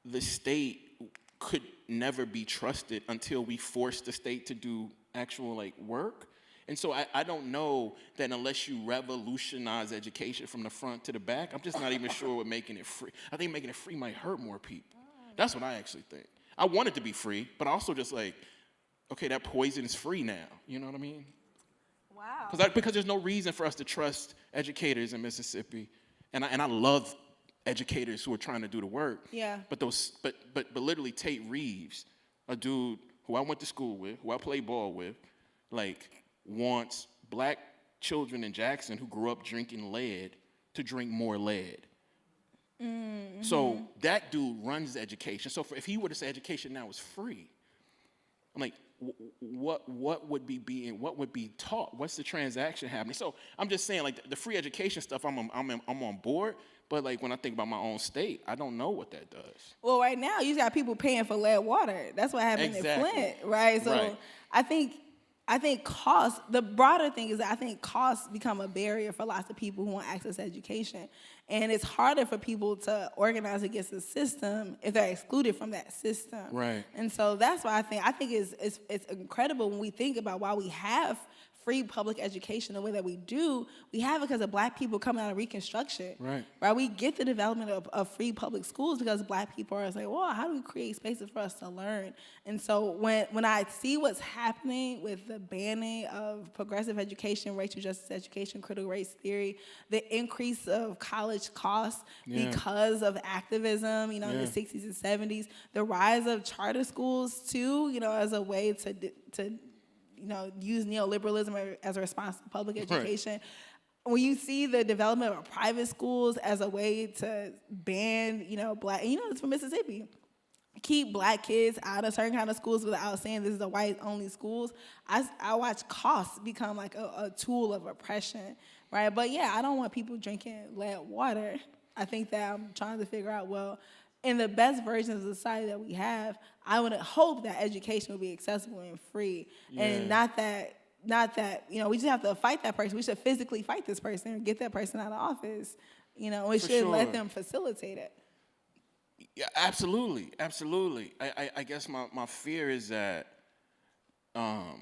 the state could never be trusted until we forced the state to do actual work. And so I don't know that unless you revolutionize education from the front to the back, I'm just not even sure what making it free. I think making it free might hurt more people. That's what I actually think. I want it to be free, but also just okay, that poison is free now. You know what I mean? Wow. Because there's no reason for us to trust educators in Mississippi, and I love educators who are trying to do the work. Yeah. But literally Tate Reeves, a dude who I went to school with, who I played ball with, wants black children in Jackson who grew up drinking lead to drink more lead. Mm-hmm. So that dude runs education. So if he were to say education now is free, I'm like, what would be taught? What's the transaction happening? So I'm just saying, the free education stuff, I'm on board. But when I think about my own state, I don't know what that does. Well, right now you got people paying for lead water. That's what happened in Flint, right? So I think cost, the broader thing is that I think costs become a barrier for lots of people who want access to education. And it's harder for people to organize against the system if they're excluded from that system. Right. And so that's why I think it's incredible when we think about why we have free public education the way that we do, we have it because of Black people coming out of Reconstruction. Right? We get the development of free public schools because Black people are like, well, how do we create spaces for us to learn? And so when I see what's happening with the banning of progressive education, racial justice education, critical race theory, the increase of college costs because of activism, in the 60s and 70s, the rise of charter schools too, as a way to use neoliberalism as a response to public education. Right. When you see the development of private schools as a way to ban, Black, it's from Mississippi, keep Black kids out of certain kind of schools without saying this is a white-only schools, I watch costs become like a tool of oppression, right? But yeah, I don't want people drinking lead water. I think that I'm trying to figure out, well, in the best version of society that we have, I would hope that education will be accessible and free, and not that we just have to fight that person. We should physically fight this person and get that person out of office. We should let them facilitate it. Yeah, absolutely. I guess my fear is that, what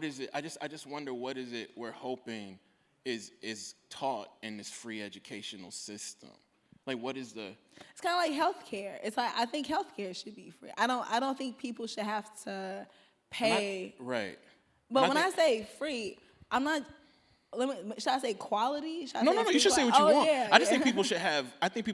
is it? I just wonder what is it we're hoping is taught in this free educational system. Like, what is the? It's kind of like healthcare. It's like, I think healthcare should be free. I don't think people should have to pay. Right. But when I say free, I'm not. Should I say quality? No. You should say what you want. I just think people should have. I think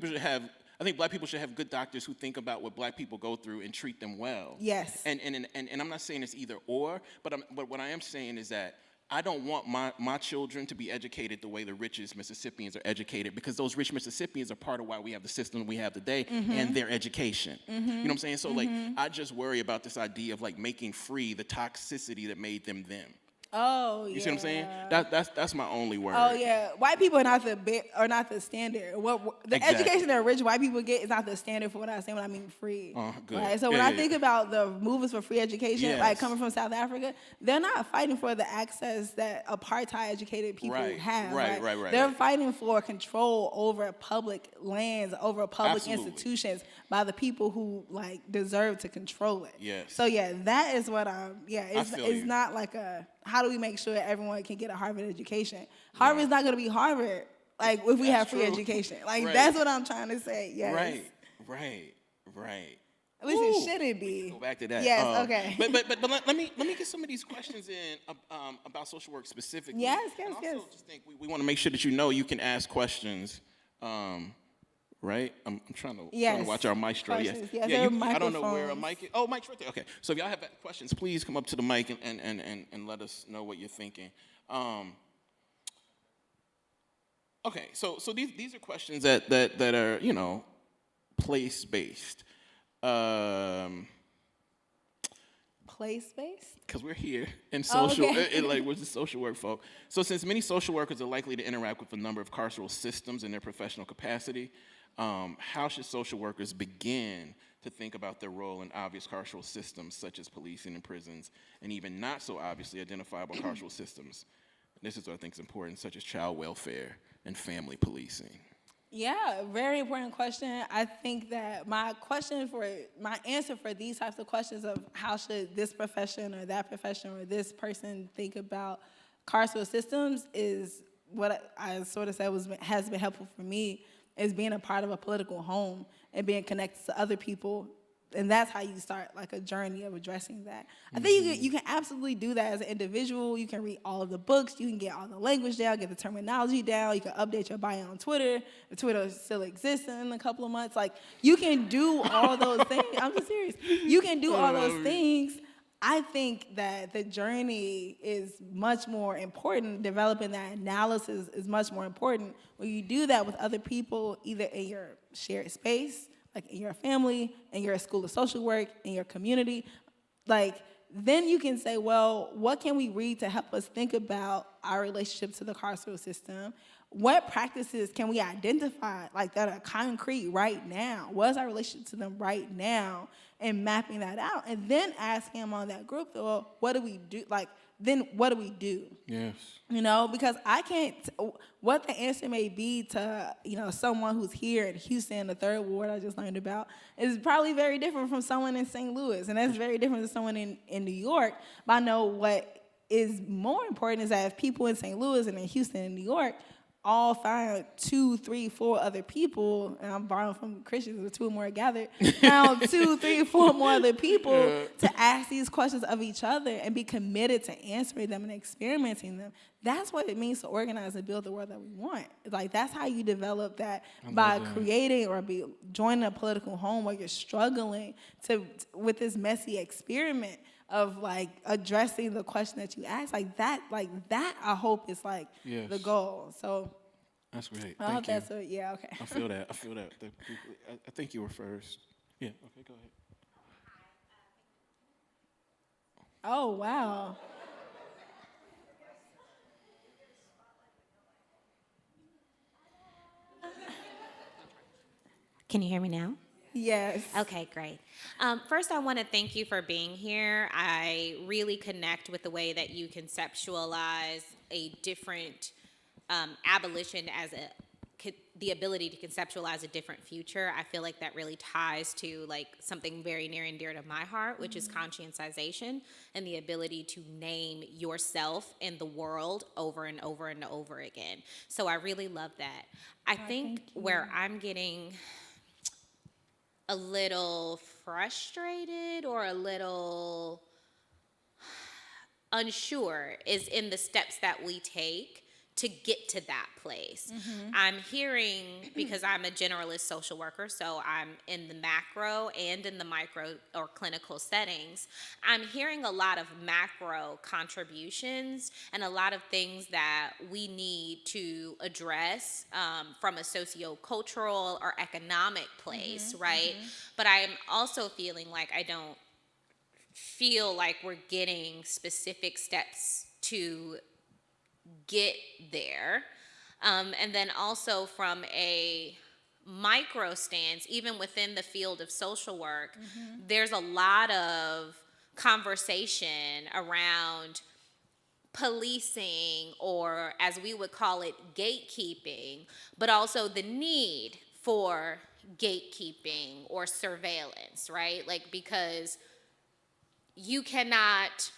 Black people should have good doctors who think about what Black people go through and treat them well. Yes. And I'm not saying it's either or, but what I am saying is that I don't want my children to be educated the way the richest Mississippians are educated, because those rich Mississippians are part of why we have the system we have today and their education. You know what I'm saying? So I just worry about this idea of like making free the toxicity that made them them. Oh, yeah. You see what I'm saying? That's my only worry. Oh, yeah. White people are not the standard. The education that rich white people get is not the standard for what I say when I mean free. Good. Right? So when I think about the movements for free education, like coming from South Africa, they're not fighting for the access that apartheid-educated people have. Right. They're fighting for control over public lands, over public institutions by the people who deserve to control it. Yes. So yeah, that is what it's not like a. How do we make sure everyone can get a Harvard education? Harvard's not going to be Harvard, if we have free education. That's what I'm trying to say. Yes. Right. At least it shouldn't be. Go back to that. Yes. Okay. But let me get some of these questions in about social work specifically. Yes. And also just think we want to make sure that you can ask questions. Right? I'm trying to watch our maestro. Yes. I don't know where a mic is. Oh, mic's right there. Okay. So if y'all have questions, please come up to the mic and let us know what you're thinking. Okay. So these are questions that are place-based. Place-based? Because we're here in social, we're the social work folk. So since many social workers are likely to interact with a number of carceral systems in their professional capacity, how should social workers begin to think about their role in obvious carceral systems such as policing and prisons, and even not so obviously identifiable carceral systems? This is what I think is important, such as child welfare and family policing. Yeah, very important question. I think that my answer for these types of questions of how should this profession or that profession or this person think about carceral systems is what I sort of said has been helpful for me, is being a part of a political home and being connected to other people. And that's how you start a journey of addressing that. I think you can absolutely do that as an individual. You can read all of the books. You can get all the language down, get the terminology down. You can update your bio on Twitter. If Twitter still exists in a couple of months. You can do all those things. I'm just serious. You can do all those things. I think that the journey is much more important. Developing that analysis is much more important when you do that with other people, either in your shared space, in your family, in your school of social work, in your community. Then you can say, well, what can we read to help us think about our relationship to the carceral system? What practices can we identify that are concrete right now? What's our relationship to them right now? And mapping that out. And then asking them on that group, well, what do we do? Then what do we do? Yes. Because I can't, what the answer may be to, someone who's here in Houston, the third ward I just learned about, is probably very different from someone in St. Louis. And that's very different than someone in New York. But I know what is more important is that if people in St. Louis and in Houston and New York all find 2, 3, 4 other people, and I'm borrowing from Christians, with 2 or more gathered, found 2, 3, 4 more other people to ask these questions of each other and be committed to answering them and experimenting them. That's what it means to organize and build the world that we want. Like, that's how you develop that, by creating or joining a political home where you're struggling with this messy experiment of like addressing the question that you ask, like that I hope is like the goal. So that's great. I hope that's yeah, okay. I feel that. I think you were first. Yeah. Okay. Go ahead. Oh wow. Can you hear me now? Yes. Okay, great. First, I want to thank you for being here. I really connect with the way that you conceptualize a different abolition as the ability to conceptualize a different future. I feel like that really ties to like something very near and dear to my heart, which is conscientization and the ability to name yourself in the world over and over and over again. So I really love that. I think where I'm getting a little frustrated or a little unsure is in the steps that we take to get to that place. I'm hearing, because I'm a generalist social worker, so I'm in the macro and in the micro or clinical settings, I'm hearing a lot of macro contributions and a lot of things that we need to address from a socio-cultural or economic place, right? But I am also feeling like I don't feel like we're getting specific steps to get there. And then also from a micro stance, even within the field of social work, there's a lot of conversation around policing, or as we would call it, gatekeeping, but also the need for gatekeeping or surveillance, right? Like, because you cannot,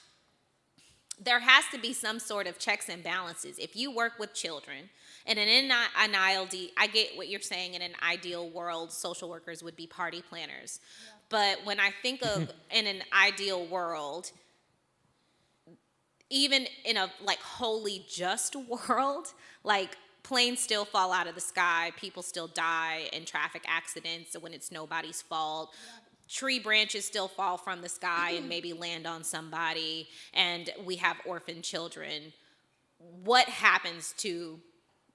there has to be some sort of checks and balances. If you work with children, and in an ILD, I get what you're saying, in an ideal world, social workers would be party planners. Yeah. But when I think of in an ideal world, even in a like wholly just world, like planes still fall out of the sky, people still die in traffic accidents when it's nobody's fault. Yeah. Tree branches still fall from the sky and maybe land on somebody, and we have orphan children. What happens to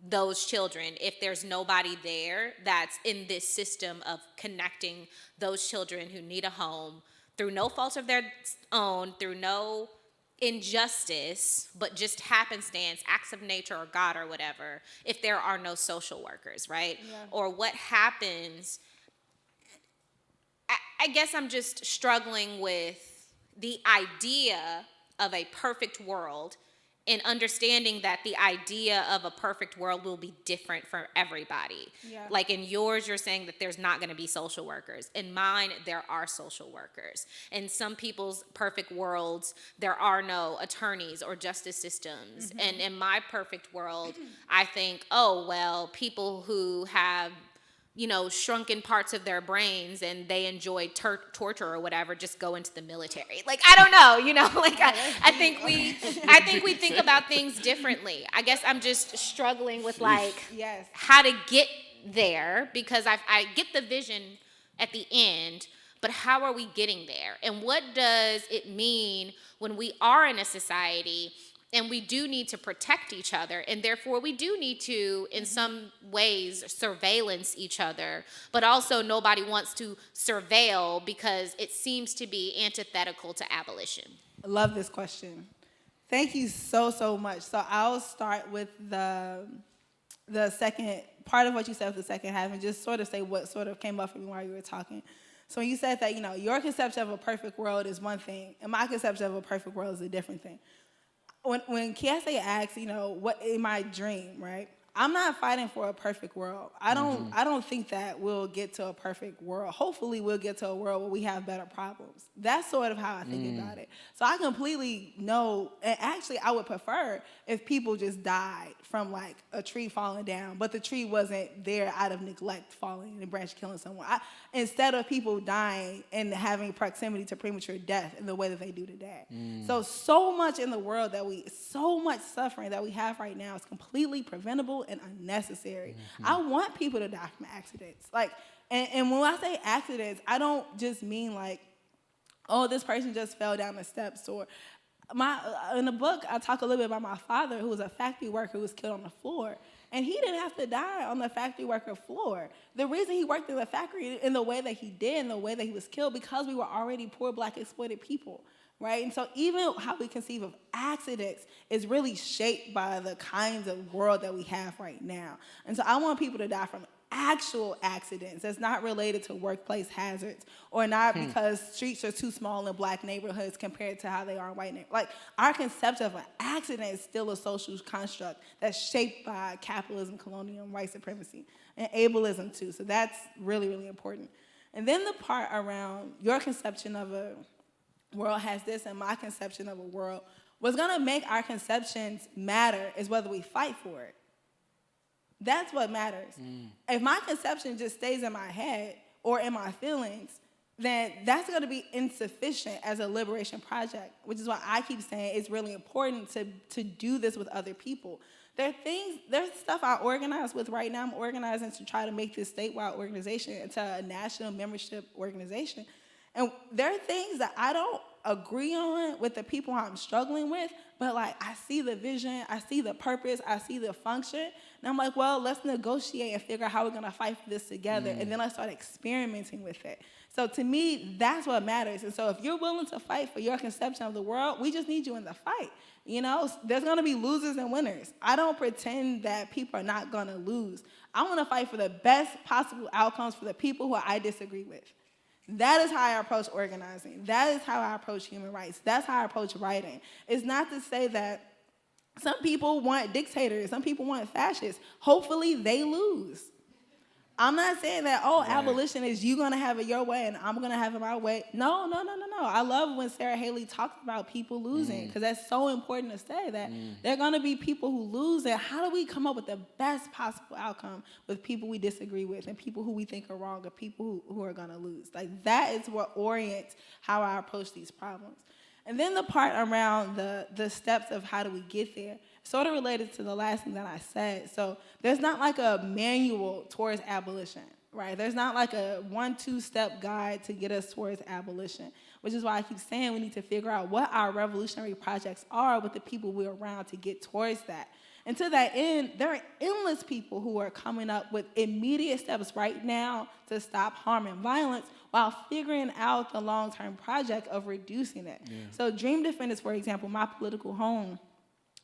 those children if there's nobody there that's in this system of connecting those children who need a home through no fault of their own, through no injustice, but just happenstance, acts of nature or God or whatever, if there are no social workers, right? Yeah. Or what happens, I guess I'm just struggling with the idea of a perfect world and understanding that the idea of a perfect world will be different for everybody. Yeah. Like in yours, you're saying that there's not going to be social workers. In mine, there are social workers. In some people's perfect worlds, there are no attorneys or justice systems. And in my perfect world, I think, oh, well, people who have, you know, shrunken parts of their brains and they enjoy torture or whatever, just go into the military. Like, I don't know, you know, like I think we think about things differently. I guess I'm just struggling with like how to get there, because I get the vision at the end, but how are we getting there? And what does it mean when we are in a society and we do need to protect each other, and therefore we do need to, in some ways, surveillance each other, but also nobody wants to surveil because it seems to be antithetical to abolition? I love this question. Thank you so much. So I'll start with the second part of what you said with the second half, and just sort of say what sort of came up for me while you were talking. So when you said that, you know, your conception of a perfect world is one thing, and my conception of a perfect world is a different thing. When Kiese asks, you know, what in my dream, right? I'm not fighting for a perfect world. I don't think that we'll get to a perfect world. Hopefully we'll get to a world where we have better problems. That's sort of how I think about it. So I completely know, and actually I would prefer if people just died from like a tree falling down, but the tree wasn't there out of neglect, falling and the branch killing someone. Instead of people dying and having proximity to premature death in the way that they do today. So much in the world so much suffering that we have right now is completely preventable and unnecessary. I want people to die from accidents. Like, and when I say accidents, I don't just mean like, oh, this person just fell down the steps. Or in the book, I talk a little bit about my father, who was a factory worker who was killed on the floor. And he didn't have to die on the factory worker floor. The reason he worked in the factory in the way that he did, in the way that he was killed, because we were already poor, Black, exploited people. Right? And so even how we conceive of accidents is really shaped by the kinds of world that we have right now. And so I want people to die from actual accidents that's not related to workplace hazards, or not because streets are too small in Black neighborhoods compared to how they are in white neighborhoods. Like, our conception of an accident is still a social construct that's shaped by capitalism, colonialism, white supremacy, and ableism too. So that's really, really important. And then the part around your conception of a world has this, and my conception of a world, what's gonna make our conceptions matter is whether we fight for it. That's what matters. If my conception just stays in my head or in my feelings, then that's gonna be insufficient as a liberation project, which is why I keep saying it's really important to do this with other people. There's stuff I organize with right now. I'm organizing to try to make this statewide organization into a national membership organization. And there are things that I don't agree on with the people I'm struggling with, but like, I see the vision, I see the purpose, I see the function, and I'm like, well, let's negotiate and figure out how we're gonna fight for this together, and then let's start experimenting with it. So to me, that's what matters. And so if you're willing to fight for your conception of the world, we just need you in the fight. You know, there's gonna be losers and winners. I don't pretend that people are not gonna lose. I wanna fight for the best possible outcomes for the people who I disagree with. That is how I approach organizing. That is how I approach human rights. That's how I approach writing. It's not to say that some people want dictators, some people want fascists. Hopefully they lose. I'm not saying that, abolition is you gonna have it your way and I'm gonna have it my way. No. I love when Sarah Haley talks about people losing, because that's so important to say that there are gonna be people who lose, and how do we come up with the best possible outcome with people we disagree with and people who we think are wrong, or people who are gonna lose? Like, that is what orients how I approach these problems. And then the part around the steps of how do we get there, sort of related to the last thing that I said. So there's not like a manual towards abolition, right? There's not like a 1-2-step guide to get us towards abolition, which is why I keep saying we need to figure out what our revolutionary projects are with the people we're around to get towards that. And to that end, there are endless people who are coming up with immediate steps right now to stop harm and violence while figuring out the long-term project of reducing it. So Dream Defenders, for example, my political home,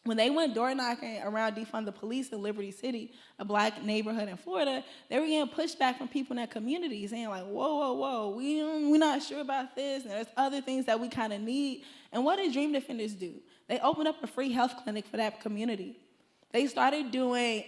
when they went door knocking around defund the police in Liberty City, a Black neighborhood in Florida, they were getting pushback from people in that community saying like, whoa, we're not sure about this, and there's other things that we kind of need. And what did Dream Defenders do? They opened up a free health clinic for that community. They started doing,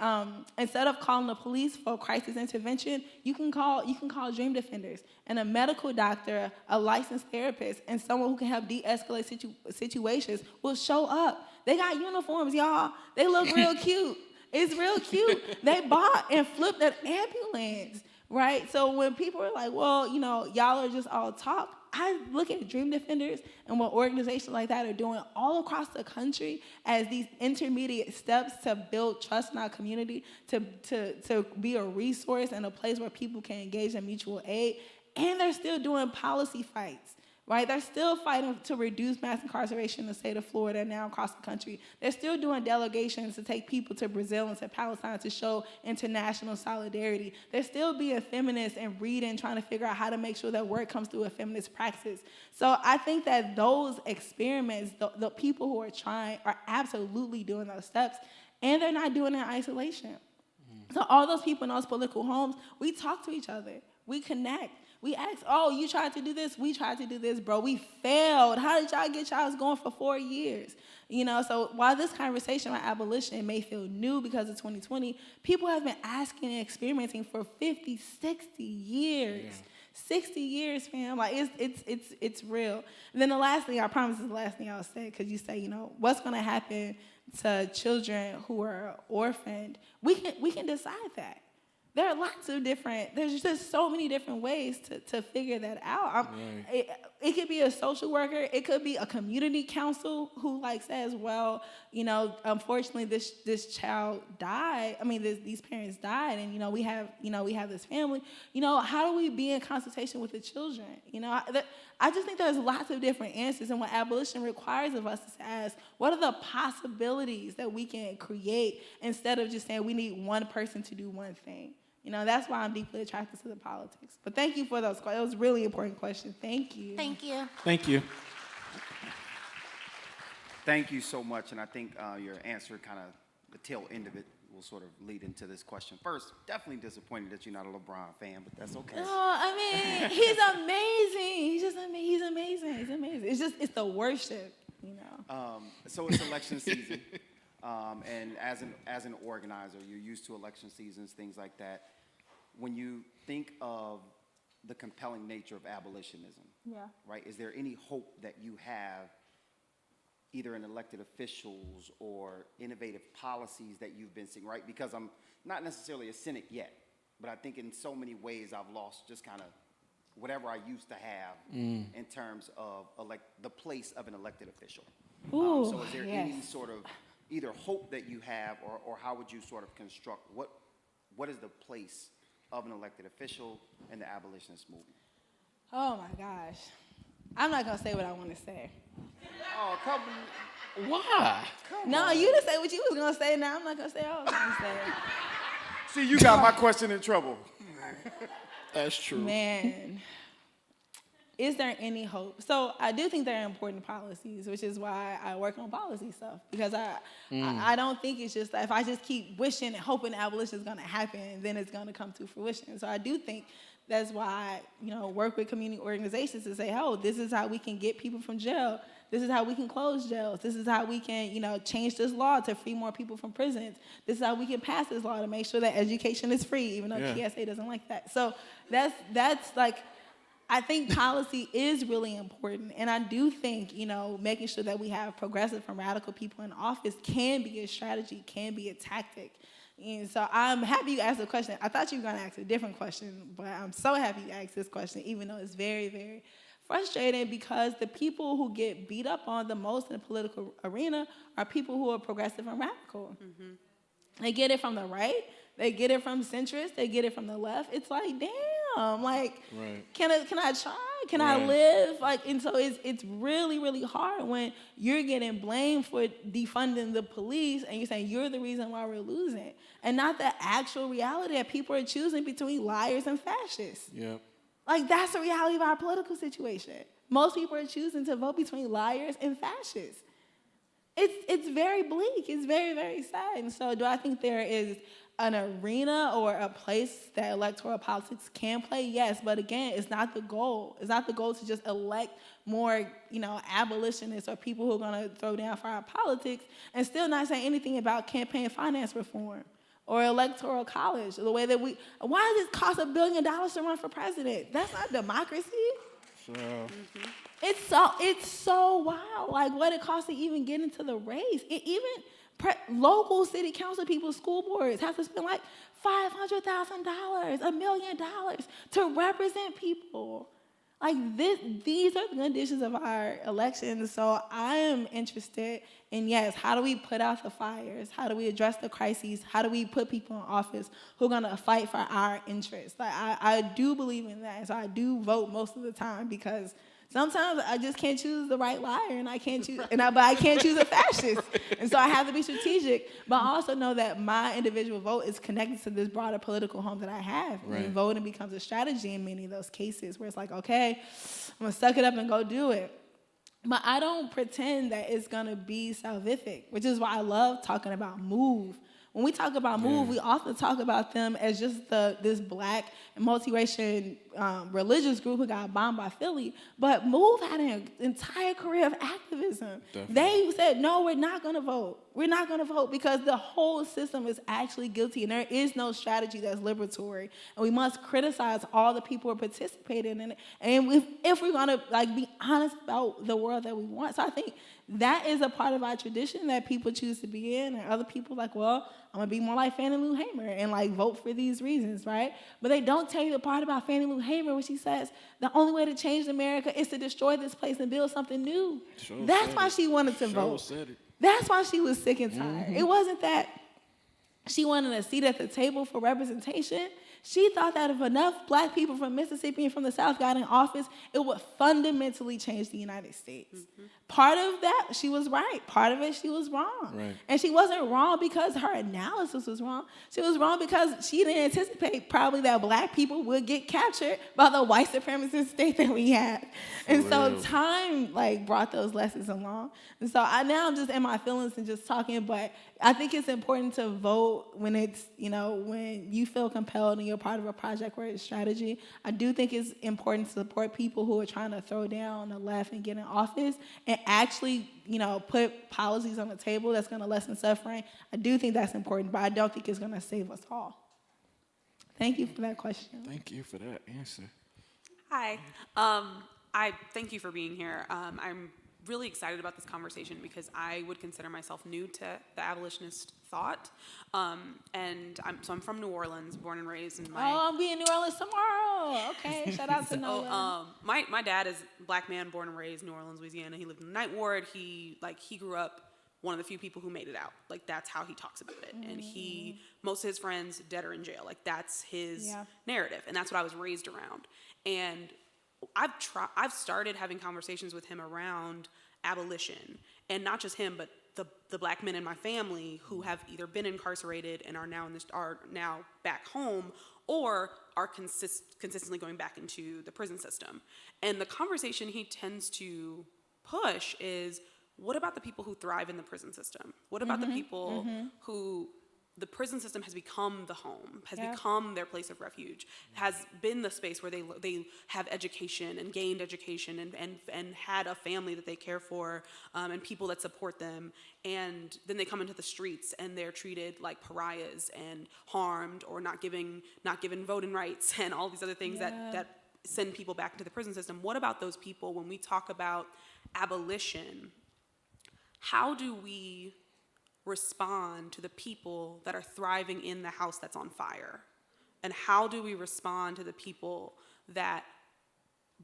instead of calling the police for crisis intervention, you can call Dream Defenders, and a medical doctor, a licensed therapist, and someone who can help de-escalate situations will show up. They got uniforms, y'all. They look real cute. It's real cute. They bought and flipped an ambulance, right? So when people are like, well, y'all are just all talk, I look at Dream Defenders and what organizations like that are doing all across the country as these intermediate steps to build trust in our community, to be a resource and a place where people can engage in mutual aid. And they're still doing policy fights, right? They're still fighting to reduce mass incarceration in the state of Florida and now across the country. They're still doing delegations to take people to Brazil and to Palestine to show international solidarity. They're still being feminists and reading, trying to figure out how to make sure that work comes through a feminist praxis. So I think that those experiments, the people who are trying, are absolutely doing those steps, and they're not doing it in isolation. So all those people in those political homes, we talk to each other. We connect. We ask, oh, you tried to do this? We tried to do this, bro. We failed. How did y'all get y'all going for 4 years? So while this conversation about abolition may feel new because of 2020, people have been asking and experimenting for 50, 60 years. Yeah. 60 years, fam. Like, it's real. And then the last thing, I promise is the last thing I'll say, because you say, what's going to happen to children who are orphaned? We can decide that. There are lots of there's just so many different ways to figure that out. Right. It could be a social worker. It could be a community council who says, well, unfortunately this child died. I mean, these parents died, and we have this family. How do we be in consultation with the children? I just think there's lots of different answers, and what abolition requires of us is to ask, what are the possibilities that we can create instead of just saying we need one person to do one thing? That's why I'm deeply attracted to the politics. But thank you for those questions. It was a really important question. Thank you. Thank you. Thank you. Thank you so much, and I think your answer, kind of the tail end of it, will sort of lead into this question. First, definitely disappointed that you're not a LeBron fan, but that's okay. No, I mean, he's amazing. He's just amazing. He's amazing. He's amazing. It's the worship, So it's election season, and as an organizer, you're used to election seasons, things like that. When you think of the compelling nature of abolitionism, right? Is there any hope that you have, either in elected officials or innovative policies that you've been seeing, right? Because I'm not necessarily a cynic yet, but I think in so many ways I've lost just kind of whatever I used to have in terms of the place of an elected official. So is there any sort of either hope that you have, or how would you sort of construct what is the place of an elected official in the abolitionist movement? Oh my gosh. I'm not going to say what I want to say. Oh, come on. Why? No, you didn't say what you was going to say. Now I'm not going to say what I was going to say. See, you got my question in trouble. That's true. Man, is there any hope? So I do think there are important policies, which is why I work on policy stuff. Because I don't think it's just that if I just keep wishing and hoping abolition is going to happen, then it's going to come to fruition. So I do think that's why I work with community organizations to say, oh, this is how we can get people from jail. This is how we can close jails. This is how we can, change this law to free more people from prisons. This is how we can pass this law to make sure that education is free, even though TSA doesn't like that. So that's I think policy is really important. And I do think, making sure that we have progressive and radical people in office can be a strategy, can be a tactic. And so I'm happy you asked the question. I thought you were going to ask a different question, but I'm so happy you asked this question, even though it's very, very frustrating, because the people who get beat up on the most in the political arena are people who are progressive and radical. Mm-hmm. They get it from the right. They get it from centrists. They get it from the left. It's like, damn, can I try? Can I live? And so it's really, really hard when you're getting blamed for defunding the police and you're saying you're the reason why we're losing, and not the actual reality that people are choosing between liars and fascists. Yeah. That's the reality of our political situation. Most people are choosing to vote between liars and fascists. It's very bleak. It's very, very sad. And so do I think there is an arena or a place that electoral politics can play? Yes, but again, it's not the goal. It's not the goal to just elect more, abolitionists or people who are going to throw down for our politics and still not say anything about campaign finance reform or electoral college. The way that why does it cost $1 billion to run for president? That's not democracy. So. Mm-hmm. It's so wild, what it costs to even get into the race. Local city council people, school boards have to spend $500,000, $1 million to represent people. These are the conditions of our elections. So I am interested in, yes, how do we put out the fires? How do we address the crises? How do we put people in office who are going to fight for our interests? I do believe in that. So I do vote most of the time, because sometimes I just can't choose the right liar, and I can't choose, but I can't choose a fascist, and so I have to be strategic. But I also know that my individual vote is connected to this broader political home that I have. Right. And voting becomes a strategy in many of those cases, where it's okay, I'm gonna suck it up and go do it. But I don't pretend that it's gonna be salvific, which is why I love talking about MOVE, when we talk about MOVE, we often talk about them as just this black and multiracial religious group who got bombed by Philly. But MOVE had an entire career of activism. Definitely. They said, no, we're not going to vote. We're not going to vote because the whole system is actually guilty, and there is no strategy that's liberatory. And we must criticize all the people who are participating in it. And if we're going to be honest about the world that we want. So I think that is a part of our tradition that people choose to be in, and other people well, I'm going to be more like Fannie Lou Hamer and vote for these reasons, right? But they don't tell you the part about Fannie Lou Hamer when she says the only way to change America is to destroy this place and build something new. That's why she wanted to vote. That's why she was sick and tired. It wasn't that she wanted a seat at the table for representation. She thought that if enough black people from Mississippi and from the South got in office, it would fundamentally change the United States. Part of that, she was right. Part of it, she was wrong. Right. And she wasn't wrong because her analysis was wrong. She was wrong because she didn't anticipate probably that black people would get captured by the white supremacist state that we had. And so time brought those lessons along. And so now I'm just in my feelings and just talking, but I think it's important to vote when it's, when you feel compelled and you're part of a project where it's strategy. I do think it's important to support people who are trying to throw down the left and get in office and actually, put policies on the table that's going to lessen suffering. I do think that's important, but I don't think it's going to save us all. Thank you for that question. Thank you for that answer. Hi. I thank you for being here. I'm really excited about this conversation because I would consider myself new to the abolitionist thought. And I'm from New Orleans, born and raised in my... Oh, I'll be in New Orleans tomorrow. Okay, shout out to Nolan. My dad is a black man, born and raised in New Orleans, Louisiana. He lived in the Ninth Ward. He grew up one of the few people who made it out. That's how he talks about it. And most of his friends dead or in jail. That's his narrative. And that's what I was raised around. And I've started having conversations with him around abolition, and not just him, but the black men in my family who have either been incarcerated and are now back home, or are consistently going back into the prison system. And the conversation he tends to push is, what about the people who thrive in the prison system? What about the people who the prison system has become the home, has become their place of refuge, has been the space where they have education and gained education and had a family that they care for, and people that support them. And then they come into the streets and they're treated like pariahs and harmed, or not given voting rights and all these other things that send people back into the prison system. What about those people when we talk about abolition? How do we respond to the people that are thriving in the house that's on fire? And how do we respond to the people that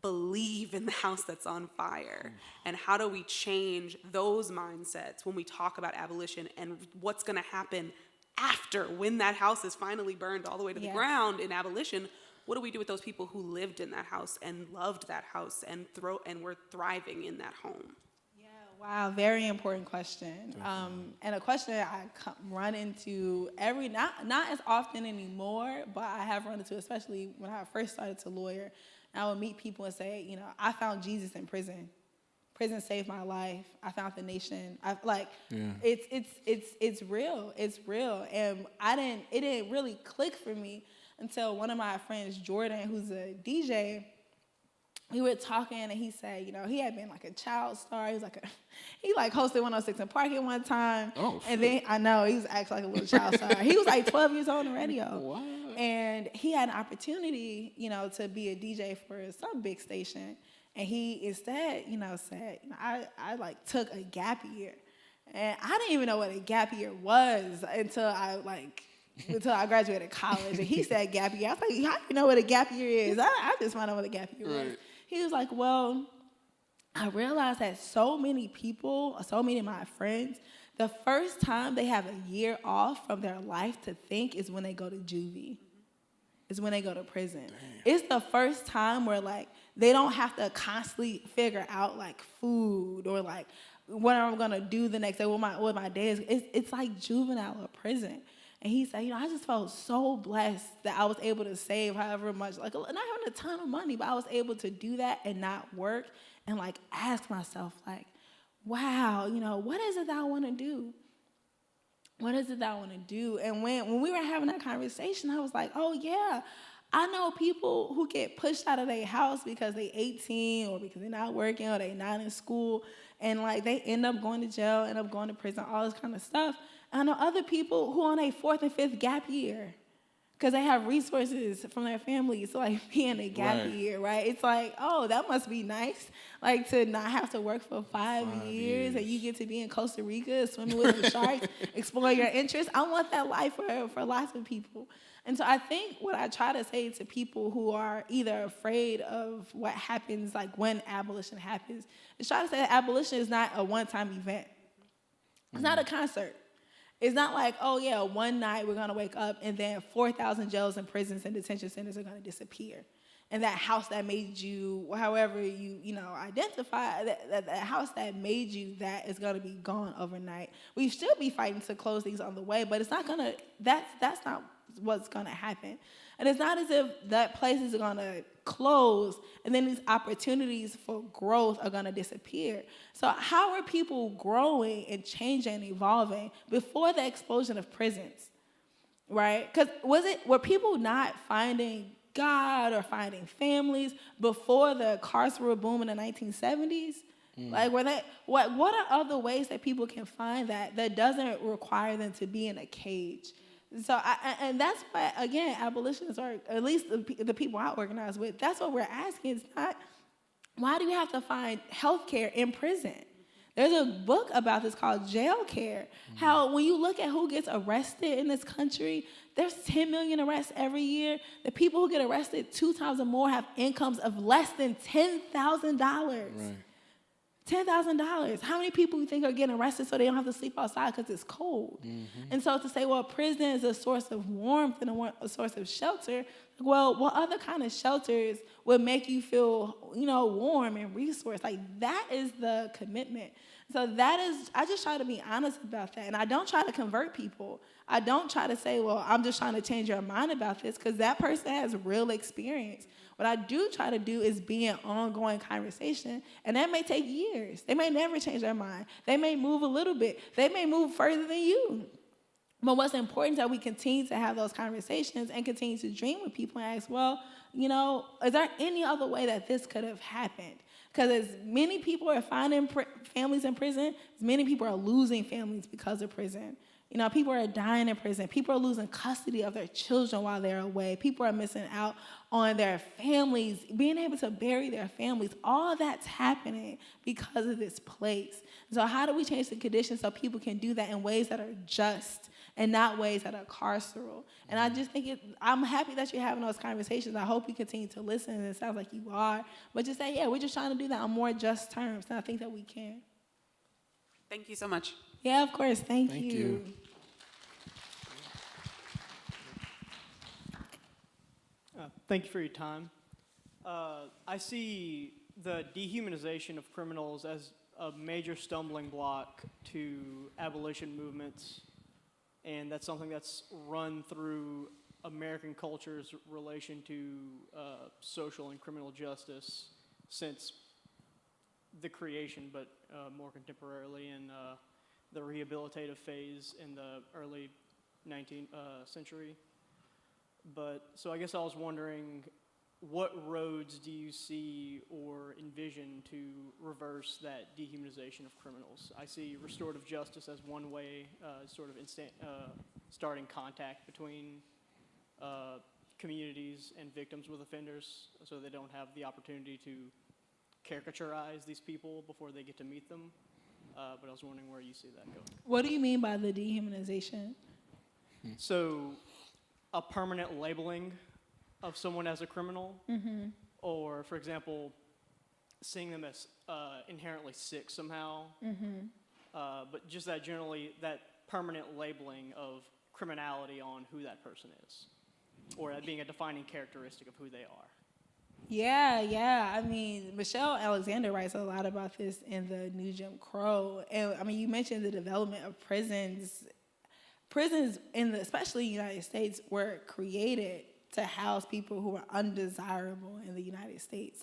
believe in the house that's on fire? And how do we change those mindsets when we talk about abolition, and what's going to happen after, when that house is finally burned all the way to the ground in abolition? What do we do with those people who lived in that house and loved that house and were thriving in that home? Wow, very important question. And a question that I run into not as often anymore, but I have run into, especially when I first started to lawyer. And I would meet people and say, I found Jesus in prison. Prison saved my life. I found the nation. It's real. It's real. And it didn't really click for me until one of my friends, Jordan, who's a DJ, we were talking, and he said, he had been a child star. He was he hosted 106 in Park at one time. Oh, and then I know he was acting like a little child star. He was 12 years old on the radio. What? And he had an opportunity, to be a DJ for some big station. And he instead, said, I took a gap year, and I didn't even know what a gap year was until I graduated college. And he said gap year. I was like, how do you know what a gap year is? I just found out what a gap year was. He was like, well, I realized that so many people, so many of my friends, the first time they have a year off from their life to think is when they go to juvie. Is when they go to prison. Damn. It's the first time where they don't have to constantly figure out food or what I'm gonna do the next day, what my day is. It's like juvenile or prison. And he said, I just felt so blessed that I was able to save however much, not having a ton of money, but I was able to do that and not work and ask myself wow, what is it that I want to do? what is it that I want to do? And when we were having that conversation, I was like, oh yeah, I know people who get pushed out of their house because they 18 or because they're not working or they're not in school, and like they end up going to jail, end up going to prison, all this kind of stuff. And I know other people who on a 4th and 5th gap year because they have resources from their families to like be in a gap year, right? It's like, oh, that must be nice, like to not have to work for 5 years and you get to be in Costa Rica swimming with the sharks, explore your interests. I want that life for lots of people. And so I think what I try to say to people who are either afraid of what happens, like when abolition happens, is try to say that abolition is not a one-time event. It's not a concert. It's not like, oh yeah, one night we're gonna wake up and then 4,000 jails and prisons and detention centers are gonna disappear. And that house that made you, however you identify, that house that made you, that is gonna be gone overnight. We should be fighting to close things on the way, but it's not gonna, that's not what's gonna happen. And it's not as if that place is gonna close and then these opportunities for growth are gonna disappear. So how are people growing and changing and evolving before the explosion of prisons, right? Because were people not finding God or finding families before the carceral boom in the 1970s? Like, what are other ways that people can find that doesn't require them to be in a cage? So, and that's why, again, abolitionists, or at least the people I organize with, that's what we're asking. It's not, why do we have to find health care in prison? There's a book about this called Jail Care. How when you look at who gets arrested in this country, there's 10 million arrests every year. The people who get arrested 2 times or more have incomes of less than $10,000. Right. $10,000. How many people you think are getting arrested so they don't have to sleep outside because it's cold? And so to say, well, prison is a source of warmth and a source of shelter, well, what other kind of shelters would make you feel, warm and resourced? Like, that is the commitment. So I just try to be honest about that. And I don't try to convert people. I don't try to say, well, I'm just trying to change your mind about this, because that person has real experience. What I do try to do is be an ongoing conversation, and that may take years. They may never change their mind. They may move a little bit. They may move further than you. But what's important is that we continue to have those conversations and continue to dream with people and ask, well, is there any other way that this could have happened? Because as many people are finding families in prison, as many people are losing families because of prison. People are dying in prison. People are losing custody of their children while they're away. People are missing out on their families, being able to bury their families. All that's happening because of this place. So how do we change the conditions so people can do that in ways that are just and not ways that are carceral? And I just think I'm happy that you're having those conversations. I hope you continue to listen, and it sounds like you are. But just say, yeah, we're just trying to do that on more just terms, and I think that we can. Thank you so much. Yeah, of course. Thank you. Thank you for your time. I see the dehumanization of criminals as a major stumbling block to abolition movements, and that's something that's run through American culture's relation to social and criminal justice since the creation, but more contemporarily in the rehabilitative phase in the early 19th century. So I guess I was wondering, what roads do you see or envision to reverse that dehumanization of criminals? I see restorative justice as one way, sort of starting contact between communities and victims with offenders, so they don't have the opportunity to caricaturize these people before they get to meet them. But I was wondering where you see that going. What do you mean by the dehumanization? So, a permanent labeling of someone as a criminal, or, for example, seeing them as inherently sick somehow, but just that generally, that permanent labeling of criminality on who that person is, or that being a defining characteristic of who they are. Yeah. I mean, Michelle Alexander writes a lot about this in the New Jim Crow. And I mean, you mentioned the development of prisons. Prisons, especially in the United States, were created to house people who are undesirable in the United States.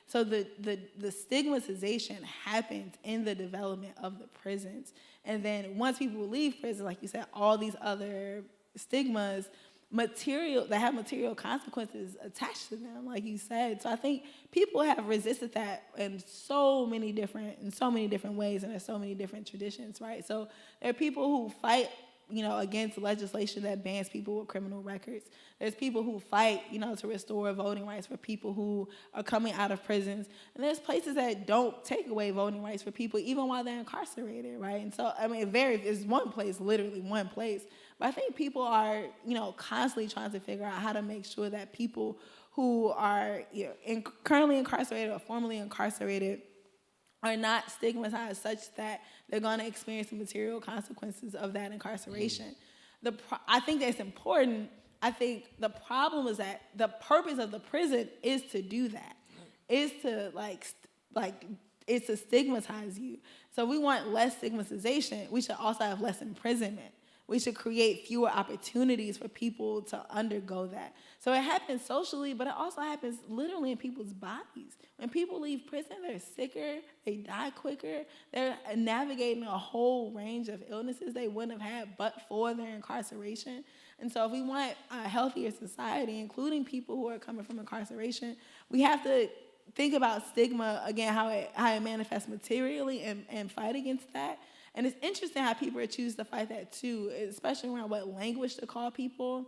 So the stigmatization happens in the development of the prisons. And then once people leave prison, like you said, all these other stigmas that have material consequences attached to them, like you said. So I think people have resisted that in so many different ways, and there's so many different traditions, right? So there are people who fight, against legislation that bans people with criminal records. There's people who fight, to restore voting rights for people who are coming out of prisons. And there's places that don't take away voting rights for people even while they're incarcerated, right? And so, it varies. It's one place, literally one place. But I think people are, constantly trying to figure out how to make sure that people who are currently incarcerated or formerly incarcerated are not stigmatized such that they're going to experience the material consequences of that incarceration. I think that's important. I think the problem is that the purpose of the prison is to do that, is to it's to stigmatize you. So if we want less stigmatization, we should also have less imprisonment. We should create fewer opportunities for people to undergo that. So it happens socially, but it also happens literally in people's bodies. When people leave prison, they're sicker, they die quicker, they're navigating a whole range of illnesses they wouldn't have had but for their incarceration. And so if we want a healthier society, including people who are coming from incarceration, we have to think about stigma, again, how it manifests materially and fight against that. And it's interesting how people choose to fight that too, especially around what language to call people.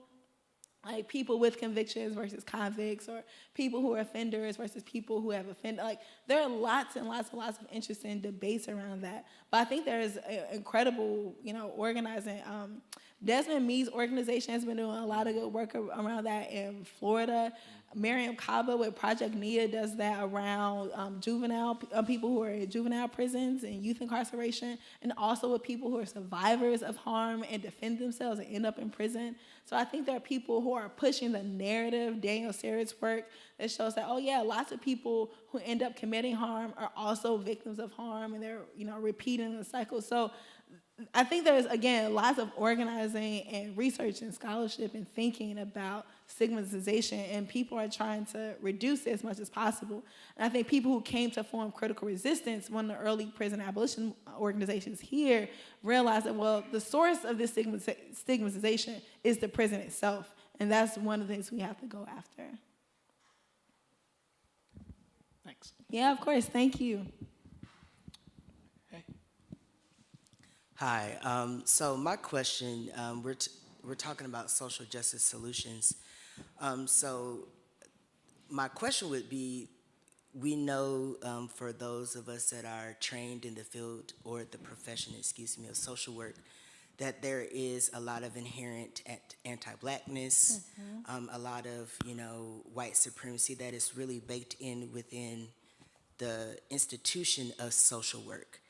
Like people with convictions versus convicts, or people who are offenders versus people who have offended. Like there are lots and lots and lots of interesting debates around that. But I think there's incredible, organizing. Desmond Meade's organization has been doing a lot of good work around that in Florida. Miriam Kaba with Project NIA does that around people who are in juvenile prisons and youth incarceration, and also with people who are survivors of harm and defend themselves and end up in prison. So I think there are people who are pushing the narrative, Daniel Serrett's work, that shows that, lots of people who end up committing harm are also victims of harm, and they're, repeating the cycle. So I think there's, again, lots of organizing and research and scholarship and thinking about stigmatization, and people are trying to reduce it as much as possible. And I think people who came to form Critical Resistance, one of the early prison abolition organizations here, realized that, the source of this stigmatization is the prison itself. And that's one of the things we have to go after. Thanks. Yeah, of course. Thank you. Hi. So my question, we're talking about social justice solutions. So my question would be, we know for those of us that are trained in the field or the profession, of social work, that there is a lot of inherent anti-Blackness, a lot of white supremacy that is really baked in within the institution of social work.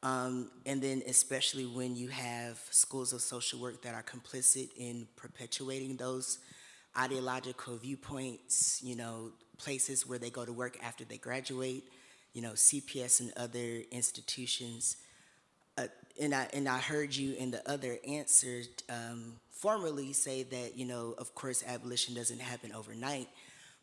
And then especially when you have schools of social work that are complicit in perpetuating those ideological viewpoints, places where they go to work after they graduate, CPS and other institutions. And I heard you in the other answer formerly say that, of course, abolition doesn't happen overnight.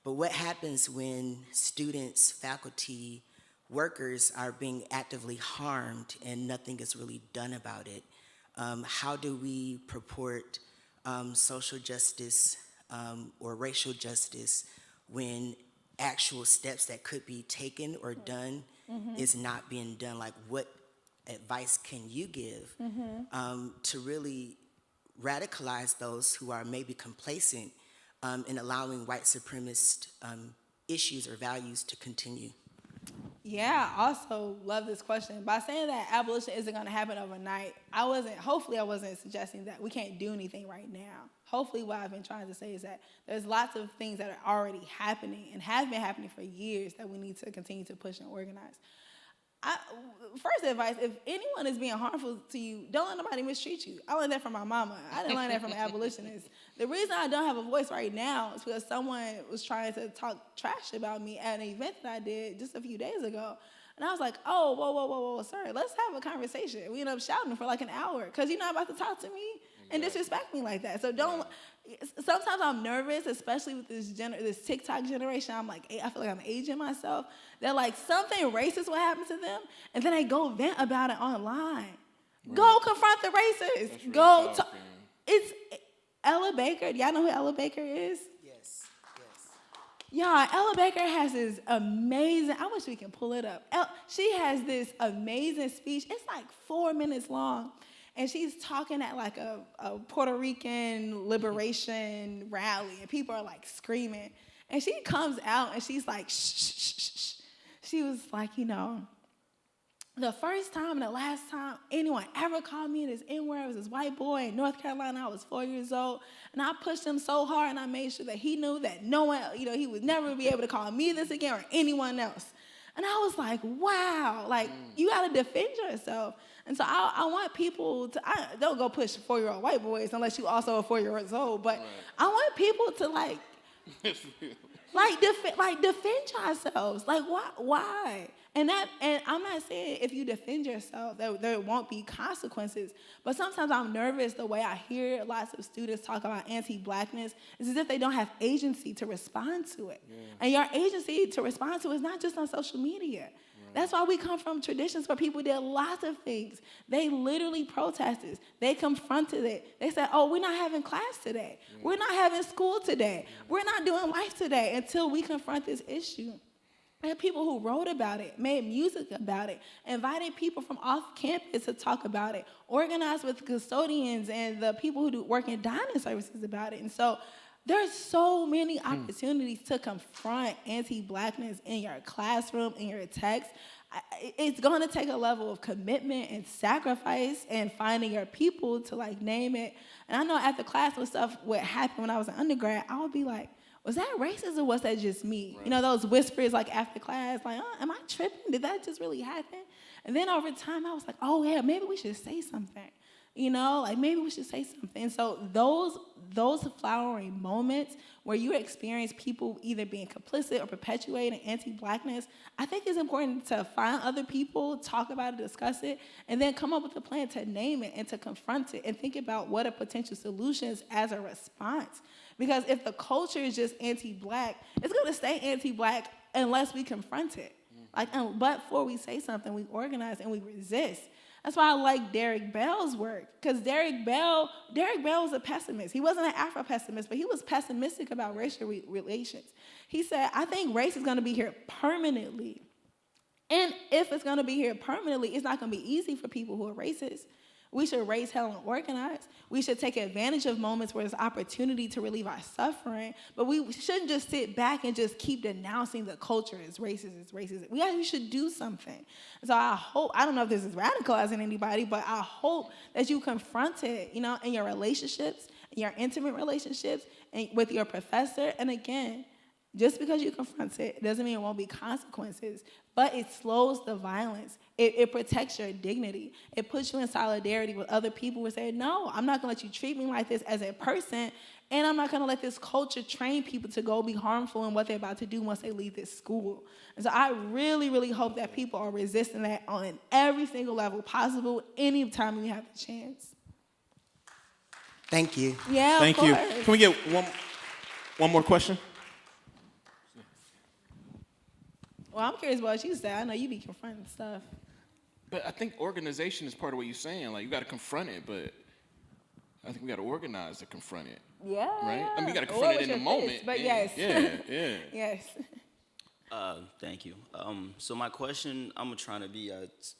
But what happens when students, faculty, workers are being actively harmed and nothing is really done about it? How do we purport social justice or racial justice when actual steps that could be taken or done is not being done? Like, what advice can you give to really radicalize those who are maybe complacent in allowing white supremacist issues or values to continue? Yeah, I also love this question. By saying that abolition isn't going to happen overnight, hopefully I wasn't suggesting that we can't do anything right now. Hopefully what I've been trying to say is that there's lots of things that are already happening and have been happening for years that we need to continue to push and organize. First advice, if anyone is being harmful to you, don't let nobody mistreat you. I learned that from my mama. I didn't learn that from abolitionists. The reason I don't have a voice right now is because someone was trying to talk trash about me at an event that I did just a few days ago. And I was like, oh, whoa, sir, let's have a conversation. We ended up shouting for like an hour because you're not about to talk to me and disrespect me like that. So sometimes I'm nervous, especially with this TikTok generation. I'm like, I feel like I'm aging myself. They're like, something racist will happen to them, and then they go vent about it online. Right. Go confront the racists. That's really Go. tough, It's Ella Baker. Y'all know who Ella Baker is? Yes, yes. Y'all, Ella Baker has this amazing, I wish we can pull it up. She has this amazing speech. It's like 4 minutes long. And she's talking at like a Puerto Rican liberation rally. And people are like screaming. And she comes out and she's like, shh, shh, shh, shh. She was like, the first time and the last time anyone ever called me this N-word was this white boy in North Carolina. I was 4 years old, and I pushed him so hard, and I made sure that he knew that no one, he would never be able to call me this again or anyone else. And I was like, wow, like, you got to defend yourself. And so I want people to, don't go push 4-year-old white boys unless you also are 4 years old, but right. I want people to, defend yourselves. Like, why? And I'm not saying if you defend yourself that there won't be consequences, but sometimes I'm nervous the way I hear lots of students talk about anti-blackness is as if they don't have agency to respond to it. Yeah. And your agency to respond to it is not just on social media. Right. That's why we come from traditions where people did lots of things. They literally protested. They confronted it. They said, oh, we're not having class today. Yeah. We're not having school today. Yeah. We're not doing life today until we confront this issue. There are people who wrote about it, made music about it, invited people from off campus to talk about it, organized with custodians and the people who work in dining services about it. And so there's so many opportunities to confront anti-blackness in your classroom, in your text. It's going to take a level of commitment and sacrifice and finding your people to name it. And I know after class when stuff would happen when I was an undergrad, I would be like, was that racist or was that just me? Right. Those whispers after class, am I tripping? Did that just really happen? And then over time, I was like, oh yeah, maybe we should say something. Maybe we should say something. So those flowering moments where you experience people either being complicit or perpetuating anti-blackness, I think it's important to find other people, talk about it, discuss it, and then come up with a plan to name it and to confront it and think about what are potential solutions as a response. Because if the culture is just anti-black, it's going to stay anti-black unless we confront it. But before we say something, we organize and we resist. That's why I like Derek Bell's work, because Derek Bell was a pessimist. He wasn't an Afro-pessimist, but he was pessimistic about racial relations. He said, I think race is going to be here permanently. And if it's going to be here permanently, it's not going to be easy for people who are racist. We should raise hell and organize. We should take advantage of moments where there's opportunity to relieve our suffering, but we shouldn't just sit back and just keep denouncing the culture as racist, as racist. We actually should do something. So I don't know if this is radicalizing anybody, but I hope that you confront it, in your relationships, in your intimate relationships, and with your professor. And again, just because you confront it doesn't mean it won't be consequences, but it slows the violence. It protects your dignity. It puts you in solidarity with other people who say, no, I'm not going to let you treat me like this as a person, and I'm not going to let this culture train people to go be harmful in what they're about to do once they leave this school. And so I really, really hope that people are resisting that on every single level possible anytime we have the chance. Thank you. Yeah, Thank you. Can we get one more question? Well, I'm curious about what you said. I know you be confronting stuff. But I think organization is part of what you're saying. You got to confront it, but I think we got to organize to confront it. Yeah. Right? I mean, we got to confront it in the moment. But yes. Yeah. Yes. Thank you. So my question, I'm trying to be as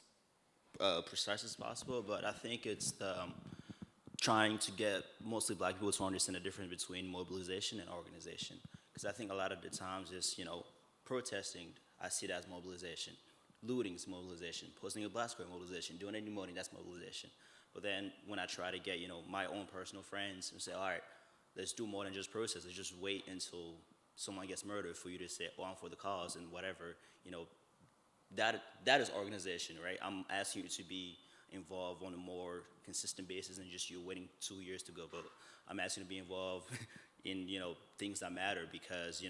precise as possible, but I think it's trying to get mostly black people to understand the difference between mobilization and organization. Because I think a lot of the times it's, protesting, I see it as mobilization. Looting is mobilization. Posting a black square mobilization. Doing any voting, that's mobilization. But then when I try to get, my own personal friends and say, all right, let's do more than just protest. Let's just wait until someone gets murdered for you to say, oh, I'm for the cause and whatever, that is organization, right? I'm asking you to be involved on a more consistent basis than just you waiting 2 years to go vote. I'm asking you to be involved in, things that matter because,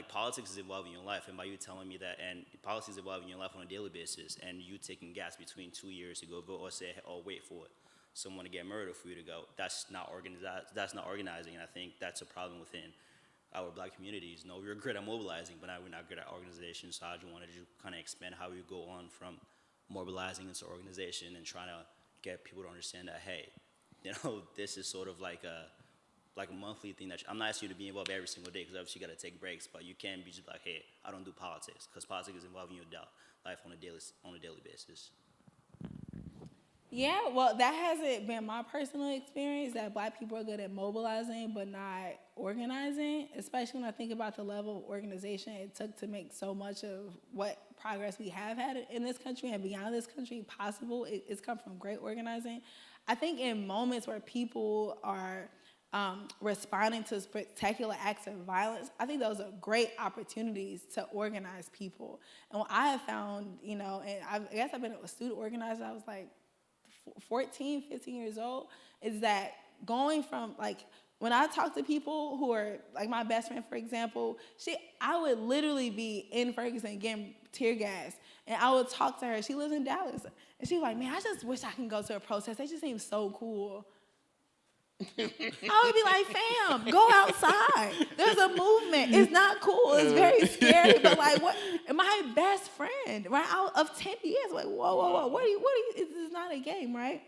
politics is evolving in your life, and by you telling me that, and policy is evolving in your life on a daily basis, and you taking gaps between 2 years to go vote or say, oh, wait for it, someone to get murdered for you to go. That's not organized. That's not organizing, and I think that's a problem within our black communities. No, we're good at mobilizing, but now we're not good at organization. So I just wanted to kind of expand how we go on from mobilizing into organization and trying to get people to understand that, hey, this is sort of like a monthly thing that I'm not asking you to be involved every single day, because obviously you got to take breaks, but you can't be just like, hey, I don't do politics, because politics is involving your life on a daily basis. Yeah, well, that hasn't been my personal experience, that black people are good at mobilizing but not organizing, especially when I think about the level of organization it took to make so much of what progress we have had in this country and beyond this country possible. It's come from great organizing. I think in moments where people are responding to spectacular acts of violence, I think those are great opportunities to organize people. And what I have found, and I guess I've been a student organizer, I was like 14, 15 years old, is that going from, when I talk to people who are, like my best friend, for example, I would literally be in Ferguson getting tear gas, and I would talk to her. She lives in Dallas, and she was like, man, I just wish I can go to a protest. They just seem so cool. I would be like, fam, go outside. There's a movement. It's not cool. It's very scary. But what? My best friend, right, out of 10 years, whoa. What are you? This is not a game, right?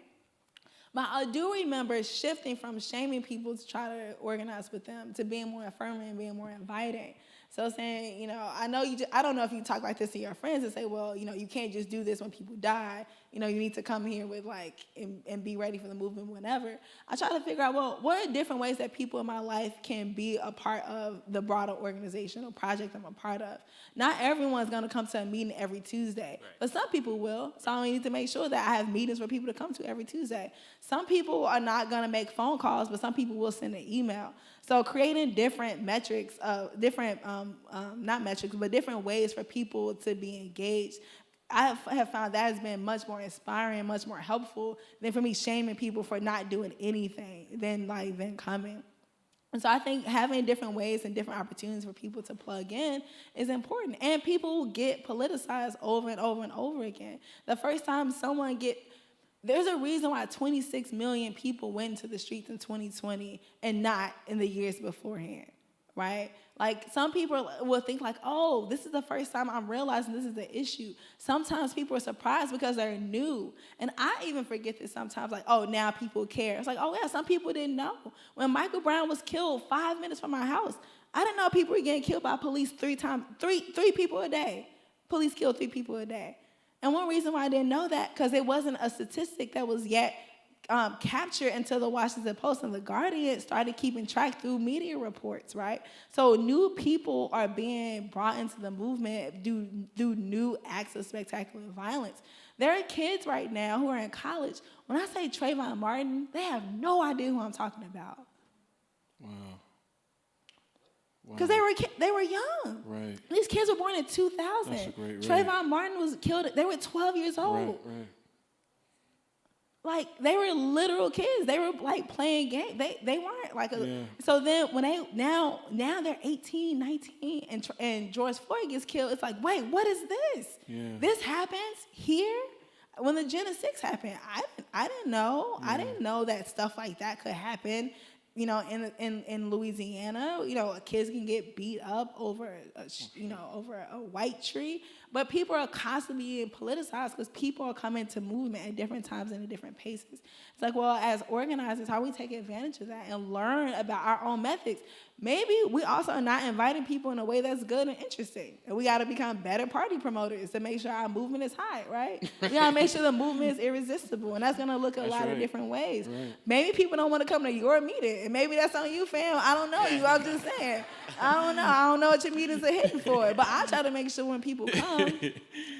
But I do remember shifting from shaming people to try to organize with them to being more affirming and being more inviting. So saying, I know I don't know if you talk like this to your friends and say, well, you can't just do this when people die. You need to come here with and be ready for the movement whenever. I try to figure out, well, what are different ways that people in my life can be a part of the broader organization or project I'm a part of. Not everyone's going to come to a meeting every Tuesday, but some people will. So I need to make sure that I have meetings for people to come to every Tuesday. Some people are not going to make phone calls, but some people will send an email. So creating different metrics, not metrics, but different ways for people to be engaged, I have found that has been much more inspiring, much more helpful than for me shaming people for not doing anything than coming. And so I think having different ways and different opportunities for people to plug in is important. And people get politicized over and over and over again. The first time there's a reason why 26 million people went into the streets in 2020 and not in the years beforehand, right? Some people will think oh, this is the first time I'm realizing this is the issue. Sometimes people are surprised because they're new. And I even forget this sometimes, oh, now people care. It's oh, yeah, some people didn't know. When Michael Brown was killed 5 minutes from my house, I didn't know people were getting killed by police three people a day. Police kill 3 people a day. And one reason why I didn't know that, because it wasn't a statistic that was yet captured until the Washington Post and the Guardian started keeping track through media reports, right? So new people are being brought into the movement through new acts of spectacular violence. There are kids right now who are in college. When I say Trayvon Martin, they have no idea who I'm talking about. Wow. Because they were young. Right. These kids were born in 2000. That's a great Trayvon Martin was killed. They were 12 years old. Right. They were literal kids. They were playing games. They weren't So then when now they're 18, 19, and George Floyd gets killed. It's wait, what is this? Yeah. This happens here. When the Gen 6 happened, I didn't know. Yeah. I didn't know that stuff like that could happen. In Louisiana, kids can get beat up over a white tree, but people are constantly being politicized because people are coming to movement at different times and at different paces. It's well, as organizers, how we take advantage of that and learn about our own methods. Maybe we also are not inviting people in a way that's good and interesting. And we got to become better party promoters to make sure our movement is high, right? We got to make sure the movement is irresistible, and that's going to look a lot of different ways. Right. Maybe people don't want to come to your meeting, and maybe that's on you, fam. I don't know you. I'm just saying. I don't know. I don't know what your meetings are hitting for. But I try to make sure when people come, and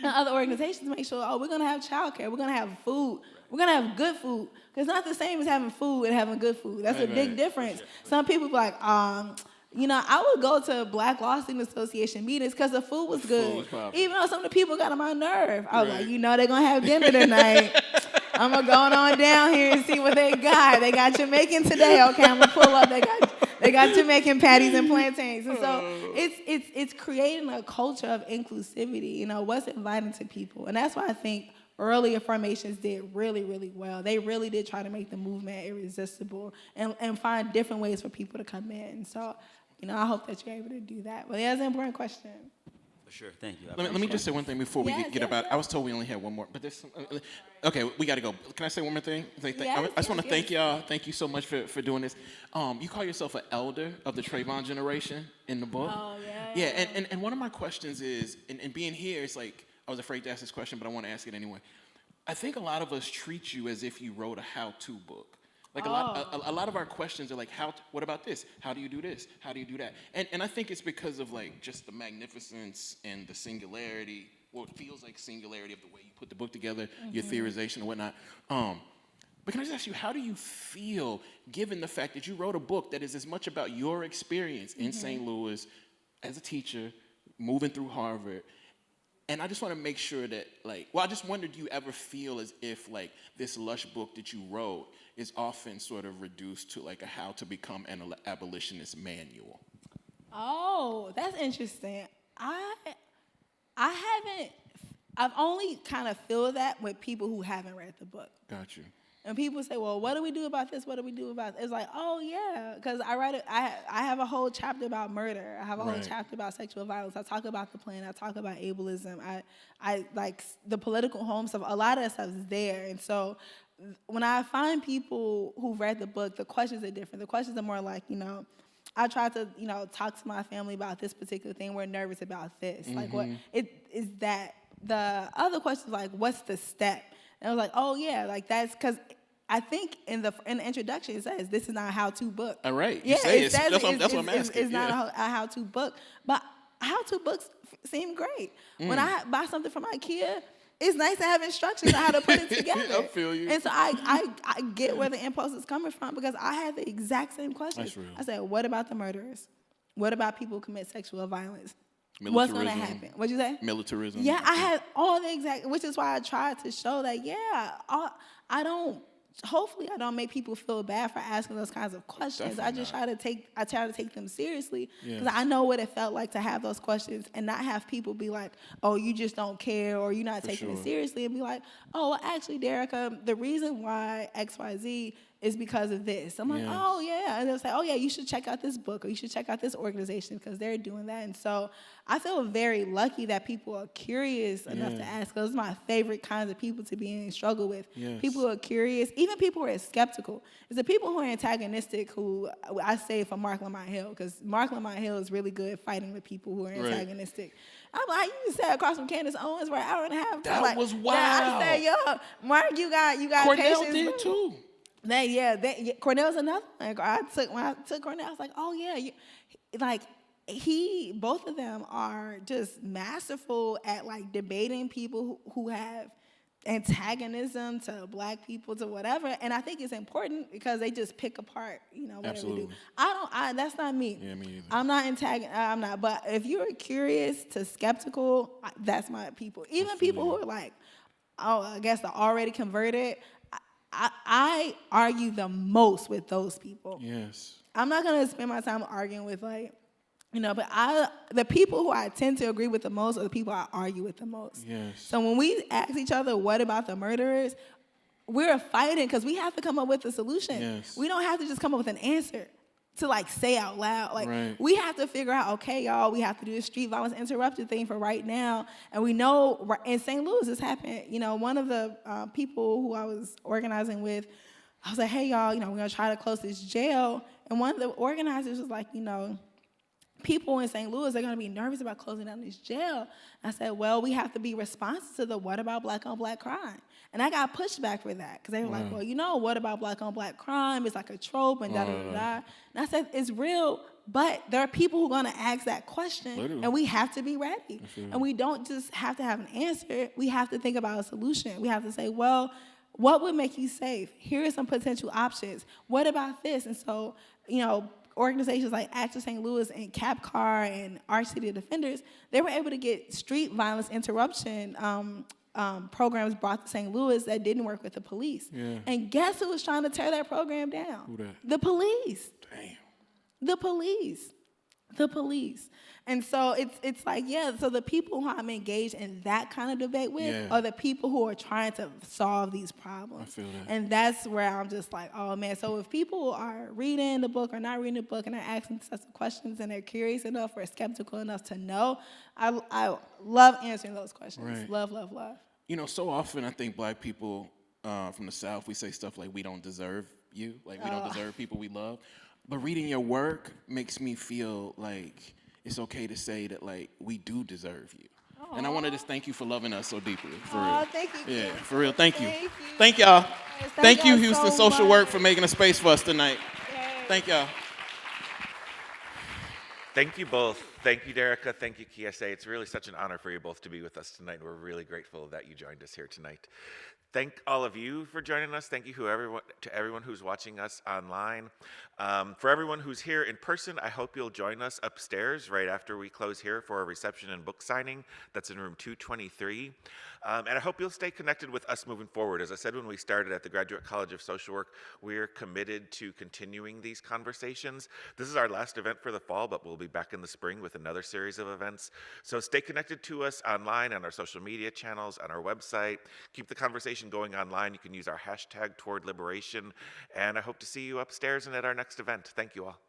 other organizations make sure, we're going to have childcare. We're going to have food. We're going to have good food. Because it's not the same as having food and having good food. That's a big difference. Some people be I would go to Black Law Student Association meetings because the food was good. Even though some of the people got on my nerve. I was they're going to have dinner tonight. I'm going to go on down here and see what they got. They got Jamaican today. Okay, I'm going to pull up. They got Jamaican patties and plantains. And so it's creating a culture of inclusivity, what's inviting to people. And that's why I think early affirmations did really, really well. They really did try to make the movement irresistible and find different ways for people to come in. So, I hope that you're able to do that. But that's an important question. For sure, thank you. Let me just say one thing before we Yes, get yes, about. yes. I was told we only had one more, but there's some. Okay, we got to go. Can I say one more thing? I Yes, just want to yes, thank y'all. Thank you so much for doing this. You call yourself an elder of the Trayvon generation in the book. Oh, yeah. Yeah, and one of my questions is, and being here, it's like I was afraid to ask this question, but I want to ask it anyway. I think a lot of us treat you as if you wrote a how-to book. Like a lot of our questions are like, what about this? How do you do this? How do you do that? And I think it's because of like just the magnificence and the singularity, what feels like singularity of the way you put the book together, your theorization and whatnot. But can I just ask you, how do you feel given the fact that you wrote a book that is as much about your experience in St. Louis as a teacher, moving through Harvard? And I just want to make sure that, I just wondered, do you ever feel as if, this lush book that you wrote is often sort of reduced to, a how to become an abolitionist manual? Oh, that's interesting. I've only kind of feel that with people who haven't read the book. Got you. And people say, well, what do we do about this? What do we do about this? It's like, oh, yeah, because I have a whole chapter about murder. I have a whole chapter about sexual violence. I talk about the plan. I talk about ableism. I like the political home stuff. A lot of that stuff is there. And so when I find people who've read the book, the questions are different. The questions are more like, I try to, talk to my family about this particular thing. We're nervous about this. Like, what it is that the other question is like, what's the step? And I was like, oh, yeah, that's because I think in the introduction it says this is not a how-to book. All right. Yeah, That's what I'm asking. It's not a how-to book. But how-to books seem great. When I buy something from IKEA, it's nice to have instructions on how to put it together. I feel you. And so I get where the impulse is coming from because I had the exact same question. That's real. I said, what about the murderers? What about people who commit sexual violence? What's going to happen? What'd you say? Militarism. Yeah, I had all the exact, which is why I tried to show that, hopefully I don't make people feel bad for asking those kinds of questions. Definitely I try to take them seriously because Yes. I know what it felt like to have those questions and not have people be like, oh, you just don't care or you're not taking it sure. seriously and be like, oh, well, actually, Derica, the reason why XYZ is because of this. I'm like, Yes. oh, yeah. And they'll say, oh, yeah, you should check out this book or you should check out this organization because they're doing that. And so I feel very lucky that people are curious enough to ask. Those are my favorite kinds of people to be in struggle with. Yes. People who are curious, even people who are skeptical. It's the people who are antagonistic who I say for Mark Lamont Hill because Mark Lamont Hill is really good at fighting with people who are antagonistic. I'm like, you sat across from Candace Owens for an hour and a half. That was wild. I said, yo, Mark, you got Cornell patience. did too. Cornell's another one. When I took Cornell, I was like, oh yeah, both of them are just masterful at debating people who have antagonism to black people to whatever, and I think it's important because they just pick apart, whatever Absolutely. they do. That's not me. Yeah, me either. I'm not. But if you're curious to skeptical, that's my people. Even people who are like, oh, I guess the already converted. I argue the most with those people. Yes. I'm not gonna spend my time arguing with but the people who I tend to agree with the most are the people I argue with the most. Yes. So when we ask each other, what about the murderers? We're fighting because we have to come up with a solution. Yes. We don't have to just come up with an answer to say out loud. Right. We have to figure out, okay, y'all, we have to do this street violence interrupted thing for right now. And we know in St. Louis this happened. One of the people who I was organizing with, I was like, hey, y'all, we're going to try to close this jail. And one of the organizers was like, people in St. Louis, they're going to be nervous about closing down this jail. I said, well, we have to be responsive to the what about black-on-black crime? And I got pushback for that because they were like, well, what about black-on-black crime? It's like a trope and da-da-da-da. And I said, it's real, but there are people who are going to ask that question, Literally. and we have to be ready. And we don't just have to have an answer. We have to think about a solution. We have to say, well, what would make you safe? Here are some potential options. What about this? And so, organizations like Access St. Louis and CAPCAR and Our City Defenders, they were able to get street violence interruption programs brought to St. Louis that didn't work with the police. Yeah. And guess who was trying to tear that program down? Who that? The police. Damn. The police. The police. And so it's like, yeah, so the people who I'm engaged in that kind of debate with Yeah. are the people who are trying to solve these problems. I feel that. And that's where I'm just like, oh man. So if people are reading the book or not reading the book and they're asking sets of questions and they're curious enough or skeptical enough to know, I love answering those questions. Right. Love, love, love. You know, so often I think black people from the South, we say stuff like, we don't deserve you, like we don't deserve people we love. But reading your work makes me feel like it's okay to say that, like, we do deserve you. And I want to just thank you for loving us so deeply, for real. Thank you. Yeah, Chris. for real, thank you. Thank you. Thank y'all. Yes, Thank you, y'all Houston so Social Work, much. for making a space for us tonight. Yay. Thank y'all. Thank you both. Thank you, Derica. Thank you, KSA. It's really such an honor for you both to be with us tonight. We're really grateful that you joined us here tonight. Thank all of you for joining us. Thank you to everyone who's watching us online. For everyone who's here in person, I hope you'll join us upstairs right after we close here for a reception and book signing. That's in room 223. And I hope you'll stay connected with us moving forward. As I said when we started at the Graduate College of Social Work, we're committed to continuing these conversations. This is our last event for the fall, but we'll be back in the spring with another series of events. So stay connected to us online, on our social media channels, on our website. Keep the conversation going online. You can use our hashtag #TowardLiberation. And I hope to see you upstairs and at our next event. Thank you all.